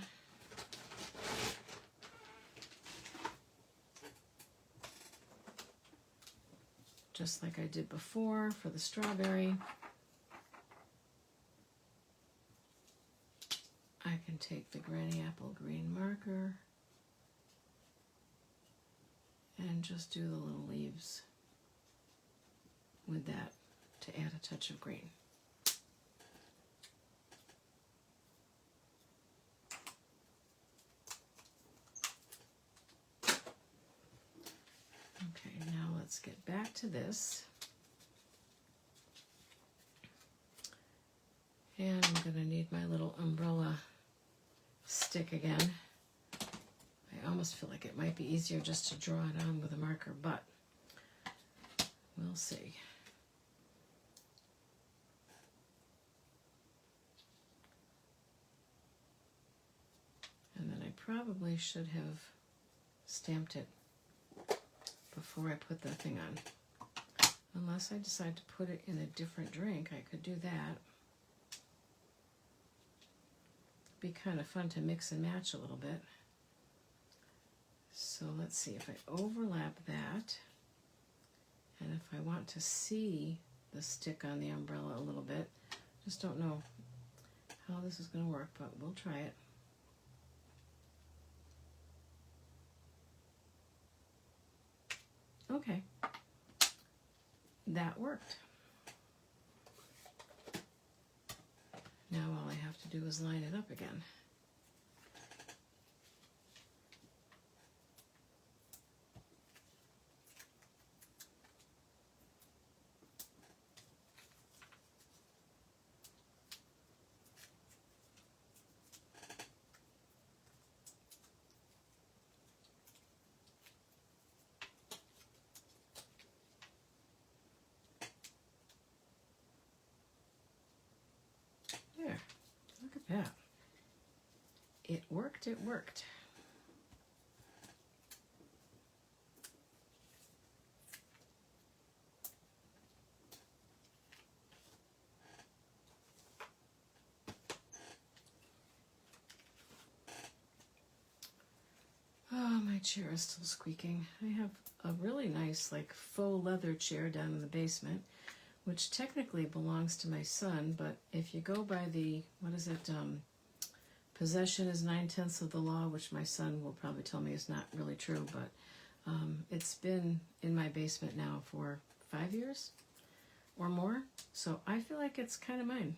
just like I did before for the strawberry, I can take the Granny Apple green marker and just do the little leaves with that to add a touch of green. Okay, now let's get back to this. And I'm going to need my little umbrella stick again. I almost feel like it might be easier just to draw it on with a marker, but we'll see. And then I probably should have stamped it before I put the thing on. Unless I decide to put it in a different drink, I could do that. Be kind of fun to mix and match a little bit. So let's see if I overlap that, and if I want to see the stick on the umbrella a little bit. Just don't know how this is going to work, but we'll try it. Okay, that worked. Now all I have to do is line it up again. There, look at that. It worked, it worked. Oh, my chair is still squeaking. I have a really nice, like, faux leather chair down in the basement, which technically belongs to my son, but if you go by the, what is it, possession is 9/10 of the law, which my son will probably tell me is not really true, but it's been in my basement now for 5 years or more, so I feel like it's kind of mine.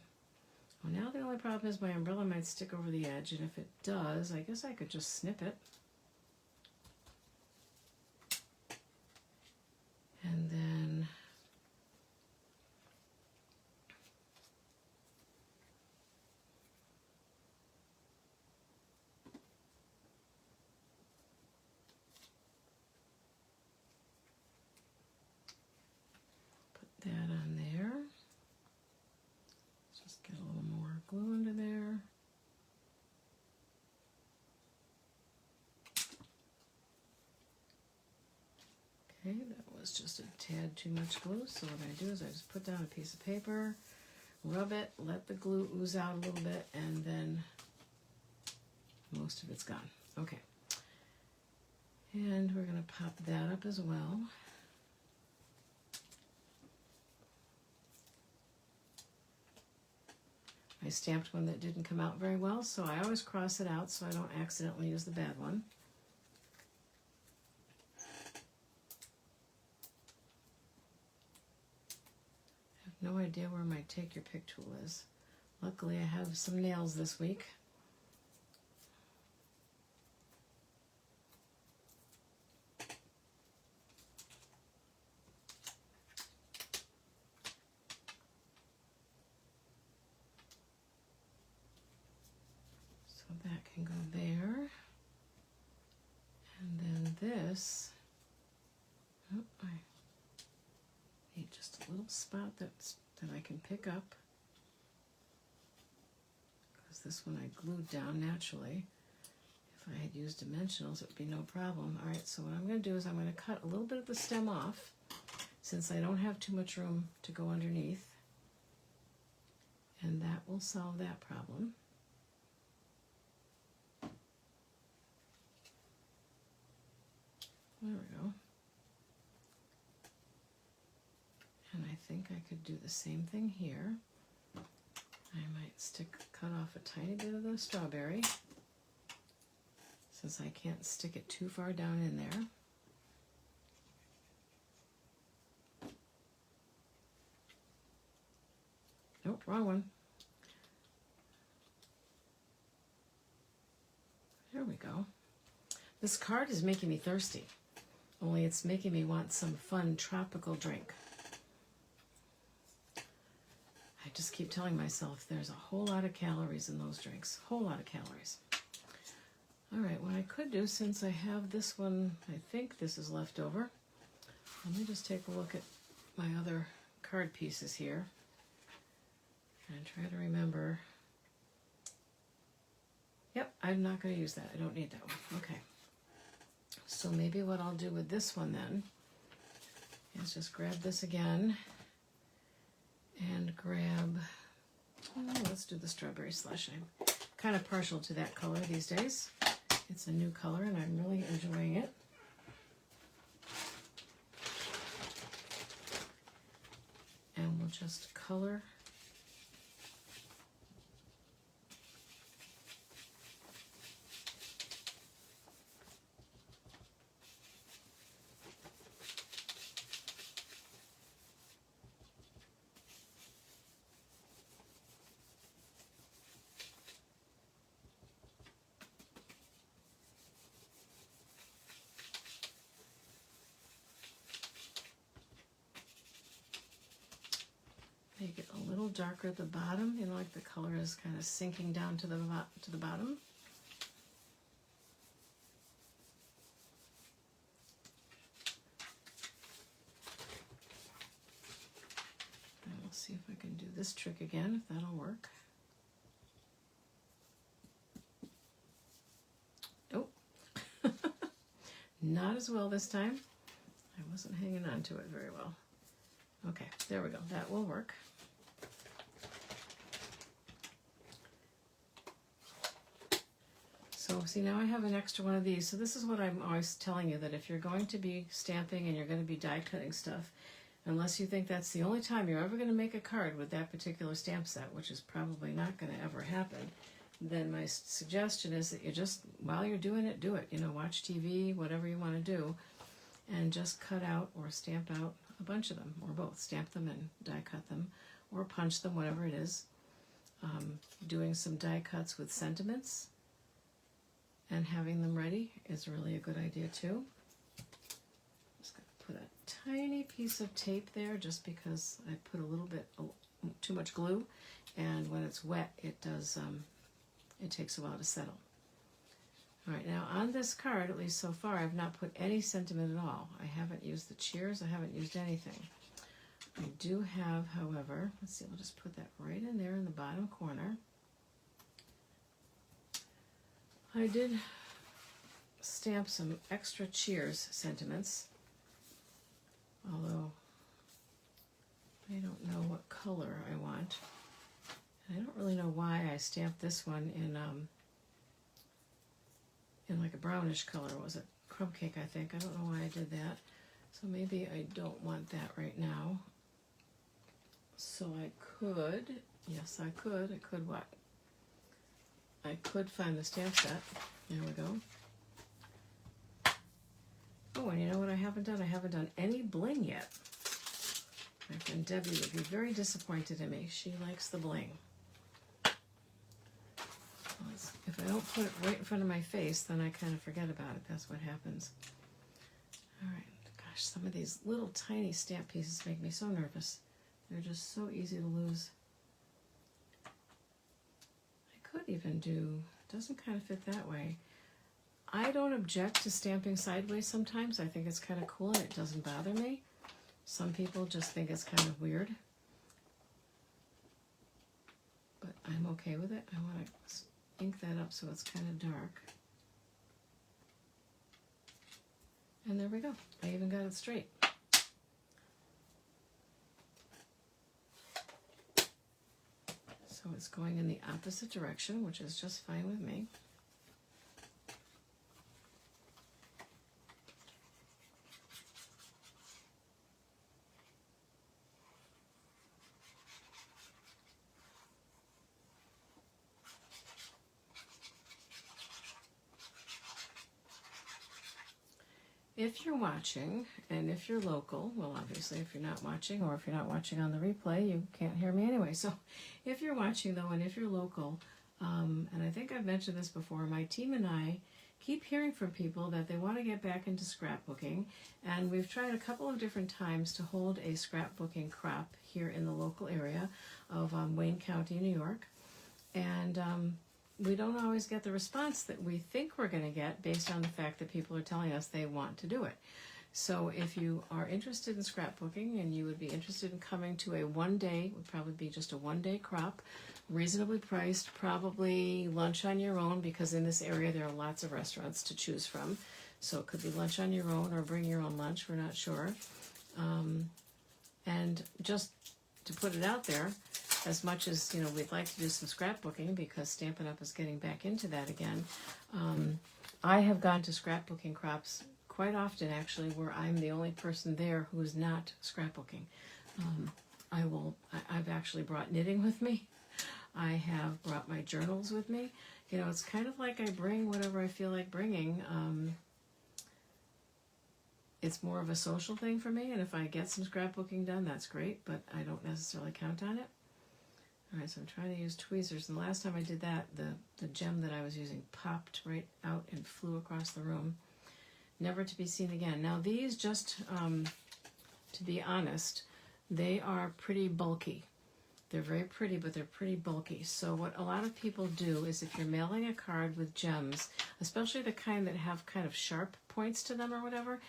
Well, now the only problem is my umbrella might stick over the edge, and if it does, I guess I could just snip it. And then put that on there. Just get a little more glue into there. Okay, that was just a tad too much glue, so what I do is I just put down a piece of paper, rub it, let the glue ooze out a little bit, and then most of it's gone. Okay. And we're going to pop that up as well. I stamped one that didn't come out very well, so I always cross it out so I don't accidentally use the bad one. I have no idea where my Take Your Pick tool is. Luckily, I have some nails this week. So that can go there. And then this, oh, I need just a little spot that I can pick up. Because this one I glued down naturally. If I had used dimensionals, it would be no problem. All right, so what I'm going to do is I'm going to cut a little bit of the stem off, since I don't have too much room to go underneath. And that will solve that problem. There we go. And I think I could do the same thing here. I might cut off a tiny bit of the strawberry, since I can't stick it too far down in there. Nope, wrong one. There we go. This card is making me thirsty, only it's making me want some fun tropical drink. I just keep telling myself there's a whole lot of calories in those drinks. Whole lot of calories. All right, what I could do, since I have this one, I think this is left over. Let me just take a look at my other card pieces here and try to remember. Yep, I'm not going to use that. I don't need that one. Okay. So maybe what I'll do with this one then is just grab this again and grab, let's do the strawberry slush. I'm kind of partial to that color these days. It's a new color and I'm really enjoying it. And we'll just color . Make it a little darker at the bottom, you know, like the color is kind of sinking down to the bottom. And we'll see if I can do this trick again, if that'll work. Oh, not as well this time. I wasn't hanging on to it very well. Okay, there we go. That will work. So see, now I have an extra one of these. So this is what I'm always telling you, that if you're going to be stamping and you're going to be die cutting stuff, unless you think that's the only time you're ever going to make a card with that particular stamp set, which is probably not going to ever happen, then my suggestion is that you just, while you're doing it, do it. You know, watch TV, whatever you want to do, and just cut out or stamp out a bunch of them, or both. Stamp them and die cut them, or punch them, whatever it is. Doing some die cuts with sentiments and having them ready is really a good idea too. Just going to put a tiny piece of tape there just because I put a little bit too much glue, and when it's wet it does it takes a while to settle. All right, now on this card, at least so far, I've not put any sentiment at all. I haven't used the cheers, I haven't used anything. I do have, however, let's see, we'll just put that right in there in the bottom corner. I did stamp some extra cheers sentiments, although I don't know what color I want. And I don't really know why I stamped this one in like a brownish color. Was it crumb cake, I think. I don't know why I did that. So maybe I don't want that right now. So I could, yes I could. I could what? I could find the stamp set. There we go. Oh, and you know what I haven't done? I haven't done any bling yet. My friend Debbie would be very disappointed in me. She likes the bling. If I don't put it right in front of my face, then I kind of forget about it. That's what happens. All right. Gosh, some of these little tiny stamp pieces make me so nervous. They're just so easy to lose. I could even do, doesn't kind of fit that way. I don't object to stamping sideways sometimes. I think it's kind of cool and it doesn't bother me. Some people just think it's kind of weird. But I'm okay with it. I want to ink that up so it's kind of dark. And there we go. I even got it straight. So it's going in the opposite direction, which is just fine with me. If you're watching, and if you're local, well, obviously, if you're not watching, or if you're not watching on the replay, you can't hear me anyway. So if you're watching, though, and if you're local, and I think I've mentioned this before, my team and I keep hearing from people that they want to get back into scrapbooking, and we've tried a couple of different times to hold a scrapbooking crop here in the local area of Wayne County, New York, and we don't always get the response that we think we're going to get based on the fact that people are telling us they want to do it. So if you are interested in scrapbooking and you would be interested in coming to a one-day, would probably be just a one-day crop, reasonably priced, probably lunch on your own, because in this area there are lots of restaurants to choose from. So it could be lunch on your own or bring your own lunch, we're not sure. And just to put it out there, as much as, you know, we'd like to do some scrapbooking because Stampin' Up! Is getting back into that again, I have gone to scrapbooking crops quite often, actually, where I'm the only person there who is not scrapbooking. I've actually brought knitting with me. I have brought my journals with me. You know, it's kind of like I bring whatever I feel like bringing. It's more of a social thing for me, and if I get some scrapbooking done, that's great, but I don't necessarily count on it. All right, so I'm trying to use tweezers, and the last time I did that, the gem that I was using popped right out and flew across the room, never to be seen again. Now these, just to be honest, they are pretty bulky. They're very pretty, but they're pretty bulky. So what a lot of people do is if you're mailing a card with gems, especially the kind that have kind of sharp points to them or whatever,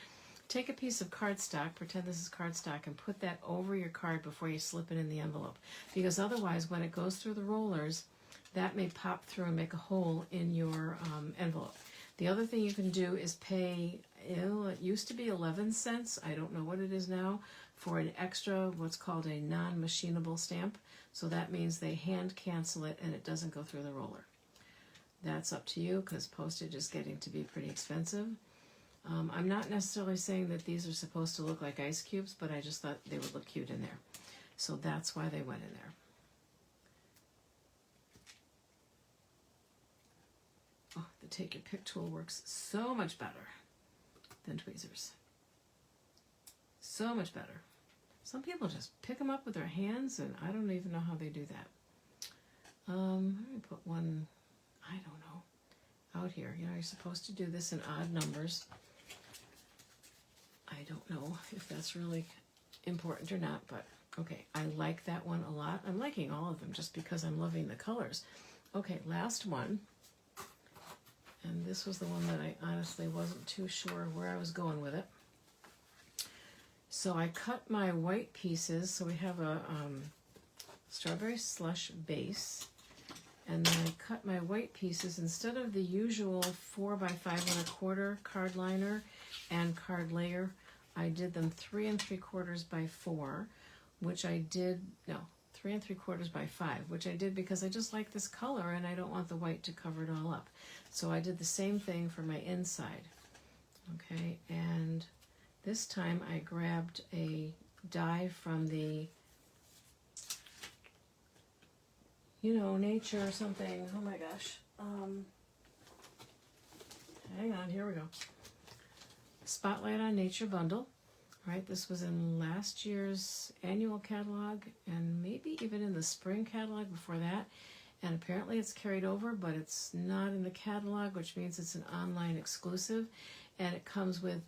take a piece of cardstock, pretend this is cardstock, and put that over your card before you slip it in the envelope. Because otherwise, when it goes through the rollers, that may pop through and make a hole in your envelope. The other thing you can do is pay, it used to be 11 cents, I don't know what it is now, for an extra, what's called a non-machinable stamp. So that means they hand cancel it and it doesn't go through the roller. That's up to you, because postage is getting to be pretty expensive. I'm not necessarily saying that these are supposed to look like ice cubes, but I just thought they would look cute in there. So that's why they went in there. Oh, the Take Your Pick tool works so much better than tweezers. So much better. Some people just pick them up with their hands, and I don't even know how they do that. Let me put one, I don't know, out here. You know, you're supposed to do this in odd numbers. I don't know if that's really important or not, but okay, I like that one a lot. I'm liking all of them just because I'm loving the colors. Okay, last one. And this was the one that I honestly wasn't too sure where I was going with it. So I cut my white pieces. So we have a strawberry slush base. And then I cut my white pieces instead of the usual 4x5 1/4 card liner and card layer. I did them 3 3/4 by 4, which I did, no, 3 3/4 by 5, which I did because I just like this color and I don't want the white to cover it all up. So I did the same thing for my inside. Okay, and this time I grabbed a die from the, nature or something. Oh my gosh. Hang on, here we go. Spotlight on Nature bundle. Right, this was in last year's annual catalog and maybe even in the spring catalog before that. And apparently it's carried over, but it's not in the catalog, which means it's an online exclusive. And it comes with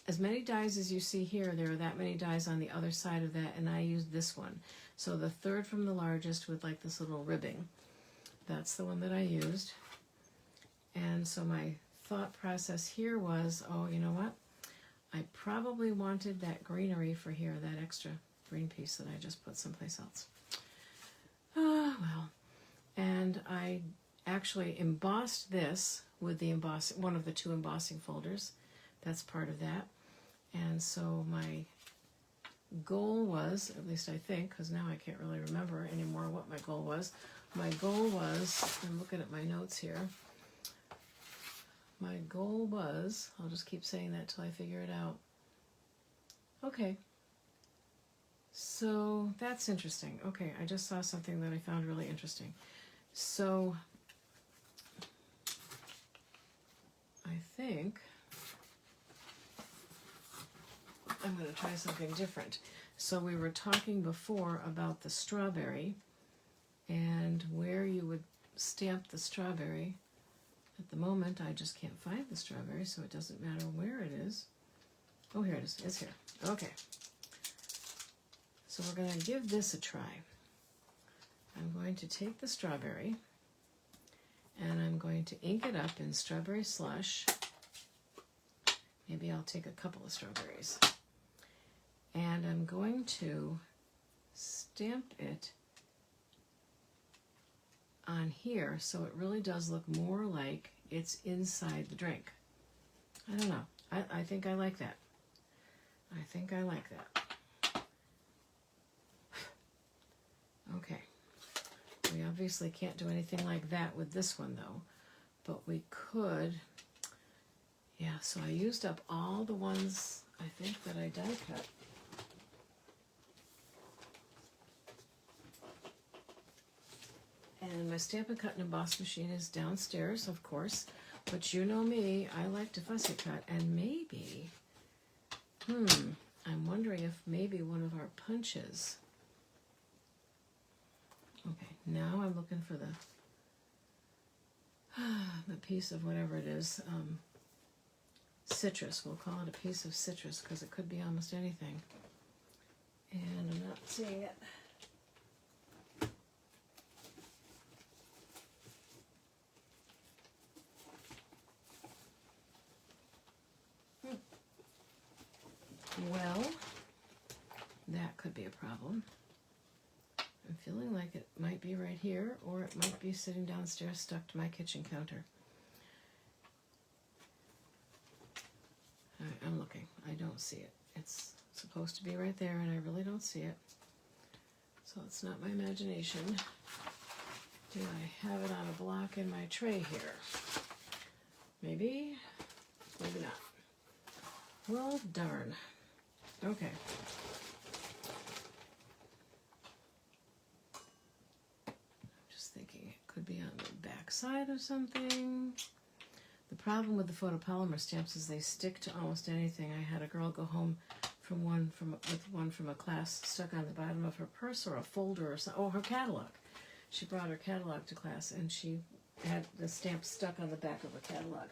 as many dies as you see here. There are that many dies on the other side of that, and I used this one. So the third from the largest with like this little ribbing. That's the one that I used. And so my thought process here was, oh, you know what? I probably wanted that greenery for here, that extra green piece that I just put someplace else. Well. And I actually embossed this with the one of the two embossing folders. That's part of that. And so my goal was, at least I think, because now I can't really remember anymore what my goal was. My goal was, I'm looking at my notes here. My goal was, I'll just keep saying that till I figure it out. Okay. So that's interesting. Okay, I just saw something that I found really interesting. So I think I'm going to try something different. So we were talking before about the strawberry and where you would stamp the strawberry. At the moment, I just can't find the strawberry, so it doesn't matter where it is. Oh, here it is. It's here. Okay. So we're going to give this a try. I'm going to take the strawberry and I'm going to ink it up in strawberry slush. Maybe I'll take a couple of strawberries. And I'm going to stamp it on here so it really does look more like it's inside the drink. I don't know. I think I like that. I think I like that. Okay. We obviously can't do anything like that with this one though, but we could. Yeah, so I used up all the ones I think that I die cut. And my Stampin' Cut and Emboss machine is downstairs, of course, but you know me, I like to fussy cut, and maybe, I'm wondering if maybe one of our punches. Okay, now I'm looking for the piece of whatever it is, citrus. We'll call it a piece of citrus because it could be almost anything. And I'm not seeing it. Well, that could be a problem. I'm feeling like it might be right here, or it might be sitting downstairs stuck to my kitchen counter. All right, I'm looking. I don't see it. It's supposed to be right there, and I really don't see it. So it's not my imagination. Do I have it on a block in my tray here? Maybe, maybe not. Well, darn. Okay. I'm just thinking it could be on the back side of something. The problem with the photopolymer stamps is they stick to almost anything. I had a girl go home with one from a class stuck on the bottom of her purse or a folder or her catalog. She brought her catalog to class and she had the stamp stuck on the back of her catalog.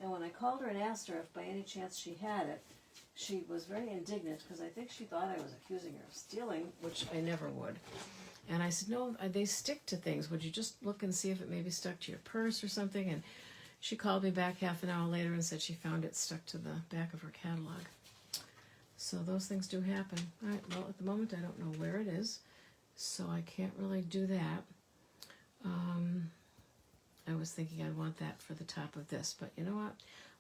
And when I called her and asked her if by any chance she had it, she was very indignant because I think she thought I was accusing her of stealing, which I never would. And I said, no, they stick to things. Would you just look and see if it maybe stuck to your purse or something? And she called me back half an hour later and said she found it stuck to the back of her catalog. So those things do happen. All right, well, at the moment I don't know where it is, so I can't really do that. I was thinking I'd want that for the top of this, but you know what?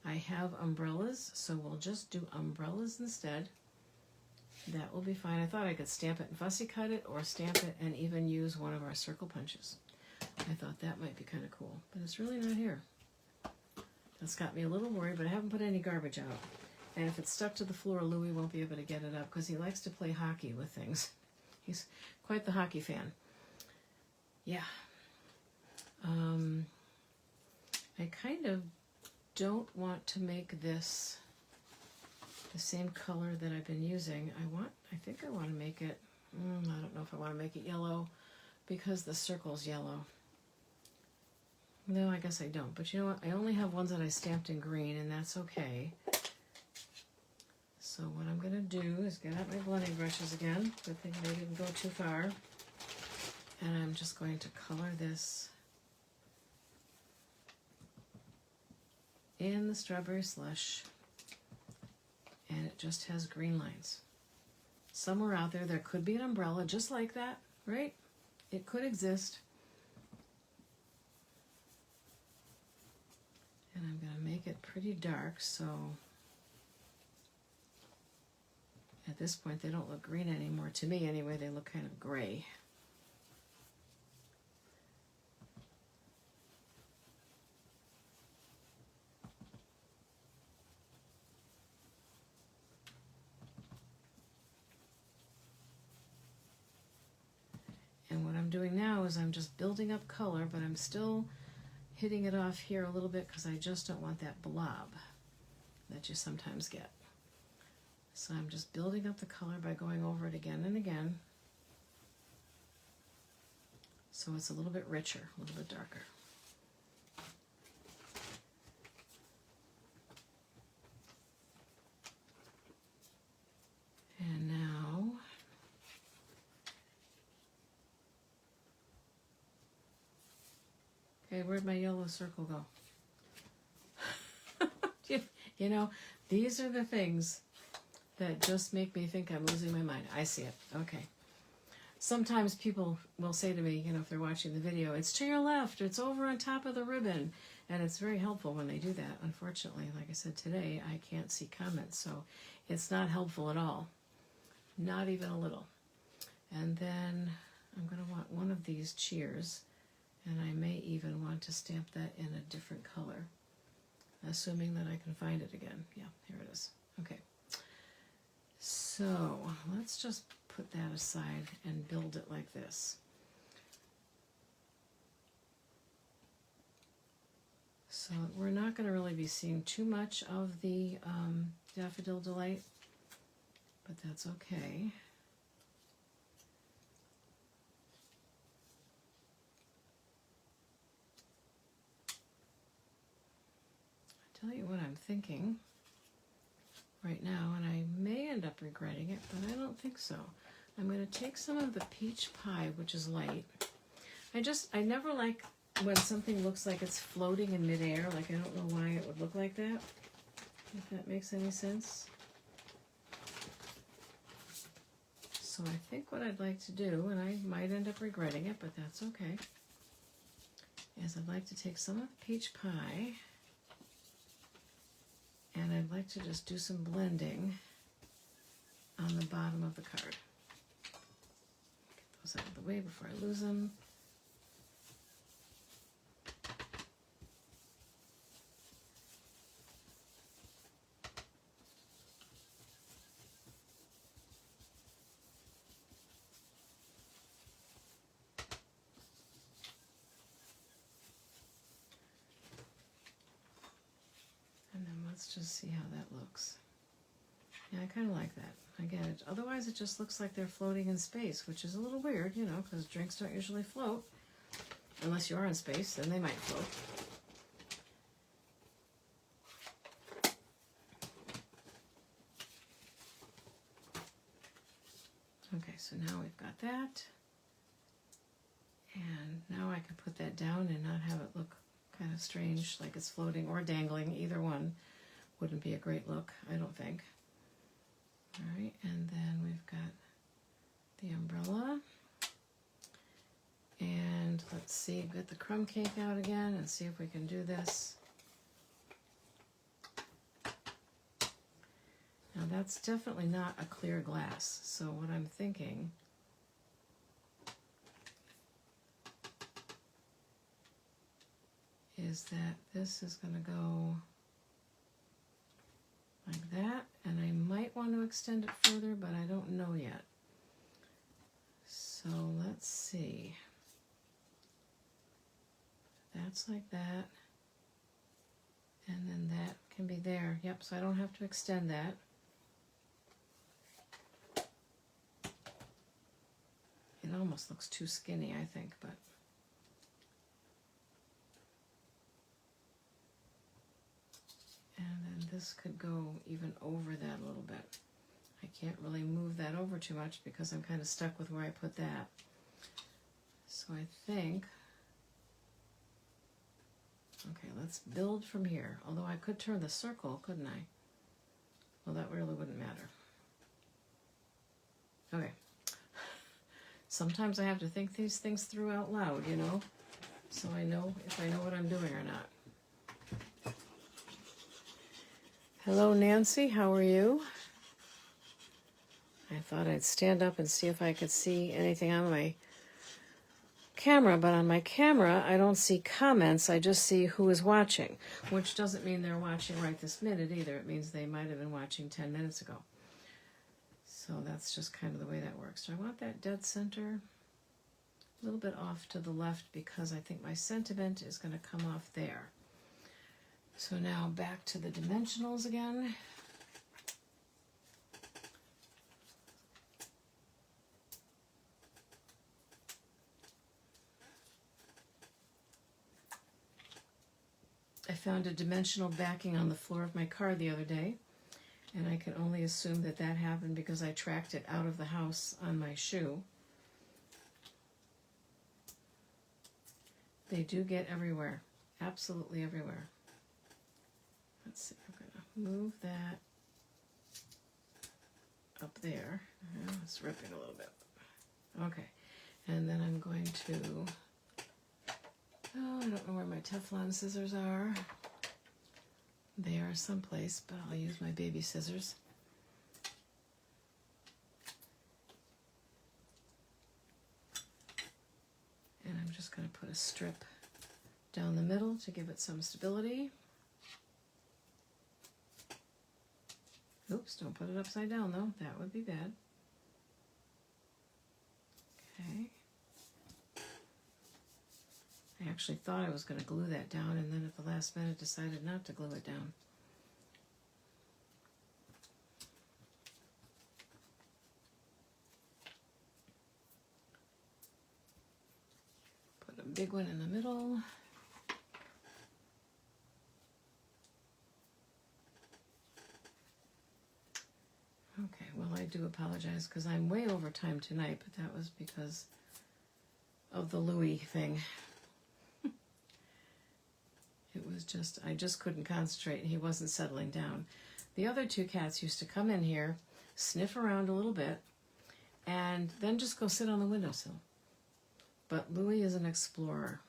I have umbrellas, so we'll just do umbrellas instead. That will be fine. I thought I could stamp it and fussy cut it, or stamp it and even use one of our circle punches. I thought that might be kind of cool, but it's really not here. That's got me a little worried, but I haven't put any garbage out. And if it's stuck to the floor, Louis won't be able to get it up because he likes to play hockey with things. He's quite the hockey fan. Yeah. I kind of don't want to make this the same color that I've been using. I think I want to make it, I don't know if I want to make it yellow because the circle's yellow. No, I guess I don't. But you know what? I only have ones that I stamped in green, and that's okay. So what I'm going to do is get out my blending brushes again. Good thing they didn't go too far. And I'm just going to color this in the strawberry slush. And it just has green lines. Somewhere out there could be an umbrella just like that, right? It could exist. And I'm going to make it pretty dark, so at this point they don't look green anymore. To me anyway, they look kind of gray. And what I'm doing now is I'm just building up color, but I'm still hitting it off here a little bit because I just don't want that blob that you sometimes get. So I'm just building up the color by going over it again and again. So it's a little bit richer, a little bit darker. And now okay, where'd my yellow circle go? You know, these are the things that just make me think I'm losing my mind. I see it. Okay. Sometimes people will say to me, you know, if they're watching the video, it's to your left, it's over on top of the ribbon. And it's very helpful when they do that. Unfortunately, like I said today, I can't see comments, so it's not helpful at all. Not even a little. And then I'm going to want one of these cheers, and I may even want to stamp that in a different color, assuming that I can find it again. Yeah, here it is. Okay. So let's just put that aside and build it like this. So we're not going to really be seeing too much of the Daffodil Delight, but that's okay. I'll tell you what I'm thinking right now, and I may end up regretting it, but I don't think so. I'm going to take some of the peach pie, which is light. I never like when something looks like it's floating in midair. Like, I don't know why it would look like that, if that makes any sense. So I think what I'd like to do, and I might end up regretting it, but that's okay, is I'd like to take some of the peach pie, and I'd like to just do some blending on the bottom of the card. Get those out of the way before I lose them. Let's just see how that looks. Yeah, I kind of like that. Again, otherwise it just looks like they're floating in space, which is a little weird, you know, because drinks don't usually float. Unless you are in space, then they might float. Okay, so now we've got that. And now I can put that down and not have it look kind of strange, like it's floating or dangling. Either one wouldn't be a great look, I don't think. All right, and then we've got the umbrella. And let's see, get the crumb cake out again and see if we can do this. Now that's definitely not a clear glass, so what I'm thinking is that this is going to go like that. And I might want to extend it further, but I don't know yet. So let's see. That's like that. And then that can be there. Yep, so I don't have to extend that. It almost looks too skinny, I think, but and then this could go even over that a little bit. I can't really move that over too much because I'm kind of stuck with where I put that. So I think, okay, let's build from here. Although I could turn the circle, couldn't I? Well, that really wouldn't matter. Okay. Sometimes I have to think these things through out loud, you know, so I know if I know what I'm doing or not. Hello, Nancy. How are you? I thought I'd stand up and see if I could see anything on my camera, but on my camera, I don't see comments. I just see who is watching, which doesn't mean they're watching right this minute either. It means they might have been watching 10 minutes ago. So that's just kind of the way that works. Do I want that dead center? A little bit off to the left because I think my sentiment is going to come off there. So now back to the dimensionals again. I found a dimensional backing on the floor of my car the other day, and I can only assume that that happened because I tracked it out of the house on my shoe. They do get everywhere, absolutely everywhere. Let's see, I'm going to move that up there. It's ripping a little bit. Okay, and then I'm going to, oh, I don't know where my Teflon scissors are. They are someplace, but I'll use my baby scissors. And I'm just going to put a strip down the middle to give it some stability. Oops, don't put it upside down though. That would be bad. Okay. I actually thought I was going to glue that down, and then at the last minute decided not to glue it down. Put a big one in the middle. Okay, well, I do apologize because I'm way over time tonight, but that was because of the Louis thing. It was just, I just couldn't concentrate, and he wasn't settling down. The other two cats used to come in here, sniff around a little bit, and then just go sit on the windowsill. But Louis is an explorer.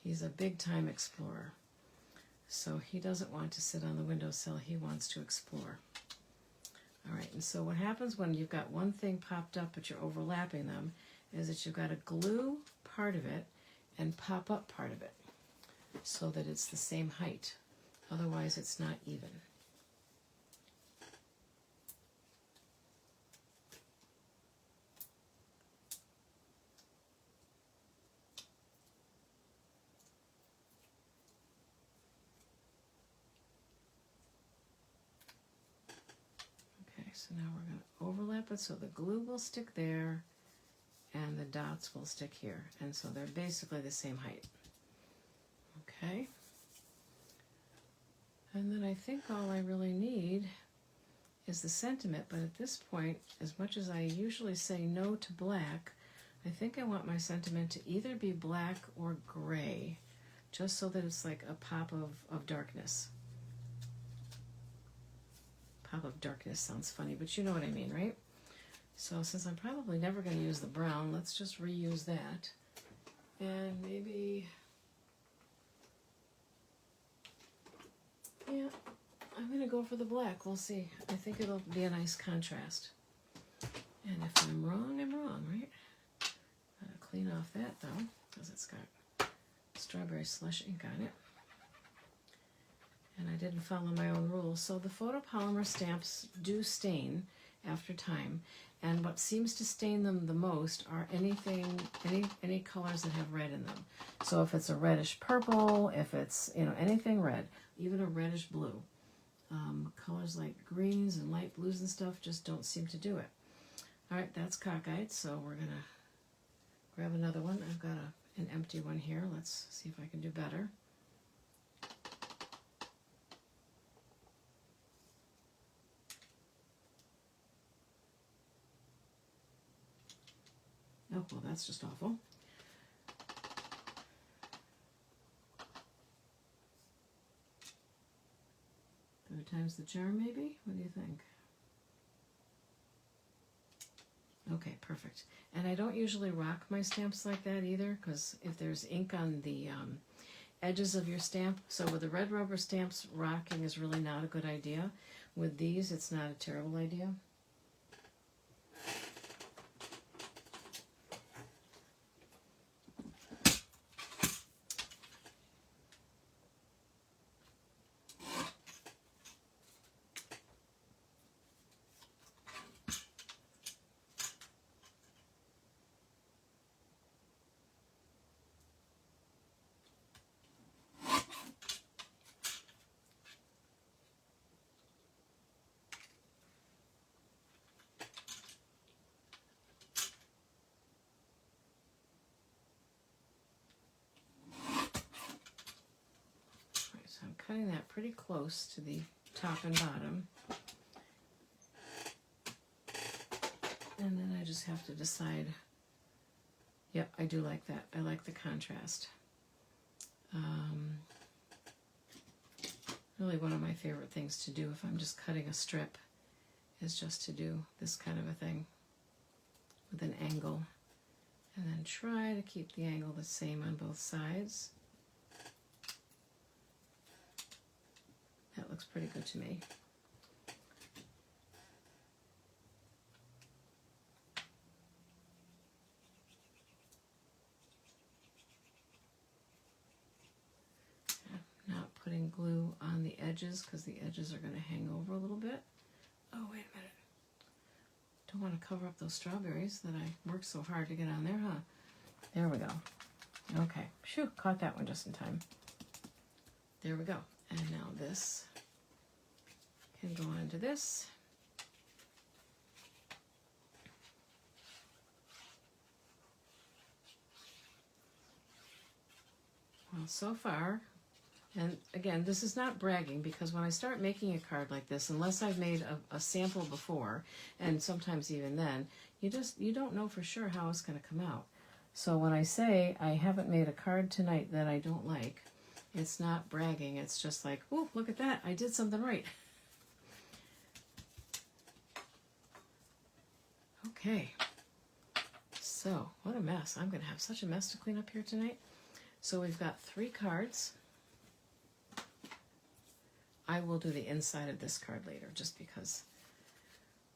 He's a big-time explorer. So he doesn't want to sit on the windowsill. He wants to explore. All right, and so what happens when you've got one thing popped up but you're overlapping them is that you've got to glue part of it and pop up part of it so that it's the same height. Otherwise, it's not even. Okay, so now we're going to overlap it so the glue will stick there and the dots will stick here. And so they're basically the same height. Okay. And then I think all I really need is the sentiment, but at this point, as much as I usually say no to black, I think I want my sentiment to either be black or gray, just so that it's like a pop of darkness. Pop of darkness sounds funny, but you know what I mean, right? So since I'm probably never going to use the brown, let's just reuse that. And maybe, yeah, I'm going to go for the black. We'll see. I think it'll be a nice contrast. And if I'm wrong, I'm wrong, right? Gotta clean off that, though, because it's got strawberry slush ink on it. and I didn't follow my own rules. So the photopolymer stamps do stain after time, and what seems to stain them the most are any colors that have red in them. So if it's a reddish purple, if it's, you know, anything red, even a reddish blue, colors like greens and light blues and stuff just don't seem to do it. All right, that's cockeyed, so we're gonna grab another one. I've got an empty one here. Let's see if I can do better. Oh, well, that's just awful. Third time's the charm, maybe? What do you think? Okay, perfect. And I don't usually rock my stamps like that either, because if there's ink on the edges of your stamp, so with the red rubber stamps, rocking is really not a good idea. With these, it's not a terrible idea. I'm cutting that pretty close to the top and bottom. And then I just have to decide, yep, I do like that. I like the contrast. Really one of my favorite things to do if I'm just cutting a strip is just to do this kind of a thing with an angle. And then try to keep the angle the same on both sides. That looks pretty good to me. I'm not putting glue on the edges because the edges are going to hang over a little bit. Oh, wait a minute. Don't want to cover up those strawberries that I worked so hard to get on there, huh? There we go. Okay. Phew, caught that one just in time. There we go. And now this can go onto this. Well, so far, and again, this is not bragging, because when I start making a card like this, unless I've made a sample before, and sometimes even then, you don't know for sure how it's going to come out. So when I say I haven't made a card tonight that I don't like, it's not bragging. It's just like, oh, look at that. I did something right. Okay. So, what a mess. I'm going to have such a mess to clean up here tonight. So we've got 3 cards. I will do the inside of this card later, just because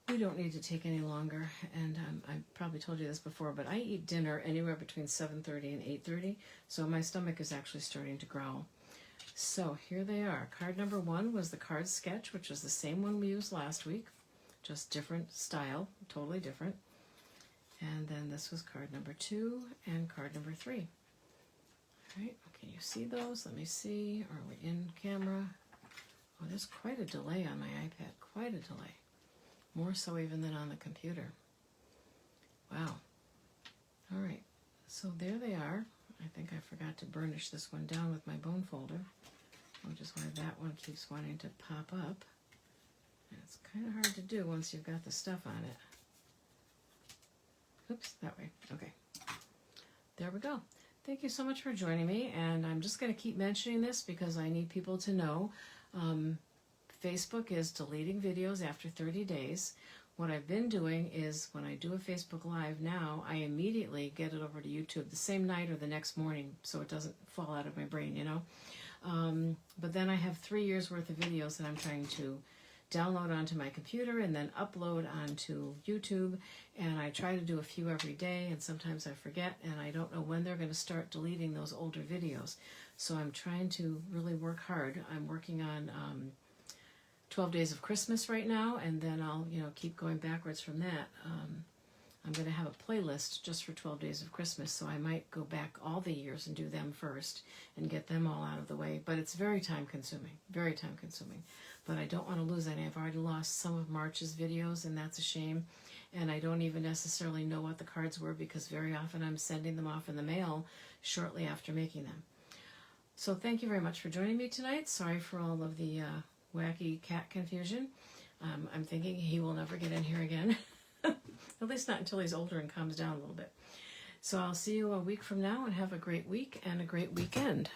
we don't need to take any longer. And I probably told you this before, but I eat dinner anywhere between 7:30 and 8:30, so my stomach is actually starting to growl. So here they are. Card number 1 was the card sketch, which was the same one we used last week, just different style, totally different. And then this was card number 2 and card number 3. All right, can you see those? Let me see. Are we in camera? Oh, there's quite a delay on my iPad, quite a delay. More so even than on the computer. Wow. All right, so there they are. I think I forgot to burnish this one down with my bone folder, which is why that one keeps wanting to pop up. And it's kind of hard to do once you've got the stuff on it. Oops, that way. Okay. There we go. Thank you so much for joining me, and I'm just going to keep mentioning this because I need people to know. Facebook is deleting videos after 30 days. What I've been doing is when I do a Facebook Live now, I immediately get it over to YouTube the same night or the next morning so it doesn't fall out of my brain, you know. But then I have 3 years worth of videos that I'm trying to download onto my computer and then upload onto YouTube, and I try to do a few every day, and sometimes I forget, and I don't know when they're going to start deleting those older videos. So I'm trying to really work hard. I'm working on 12 Days of Christmas right now, and then I'll, keep going backwards from that. I'm going to have a playlist just for 12 Days of Christmas, so I might go back all the years and do them first and get them all out of the way. But it's very time consuming, very time consuming. But I don't want to lose any. I've already lost some of March's videos, and that's a shame. And I don't even necessarily know what the cards were because very often I'm sending them off in the mail shortly after making them. So thank you very much for joining me tonight. Sorry for all of the wacky cat confusion. I'm thinking he will never get in here again. At least not until he's older and calms down a little bit. So I'll see you a week from now, and have a great week and a great weekend.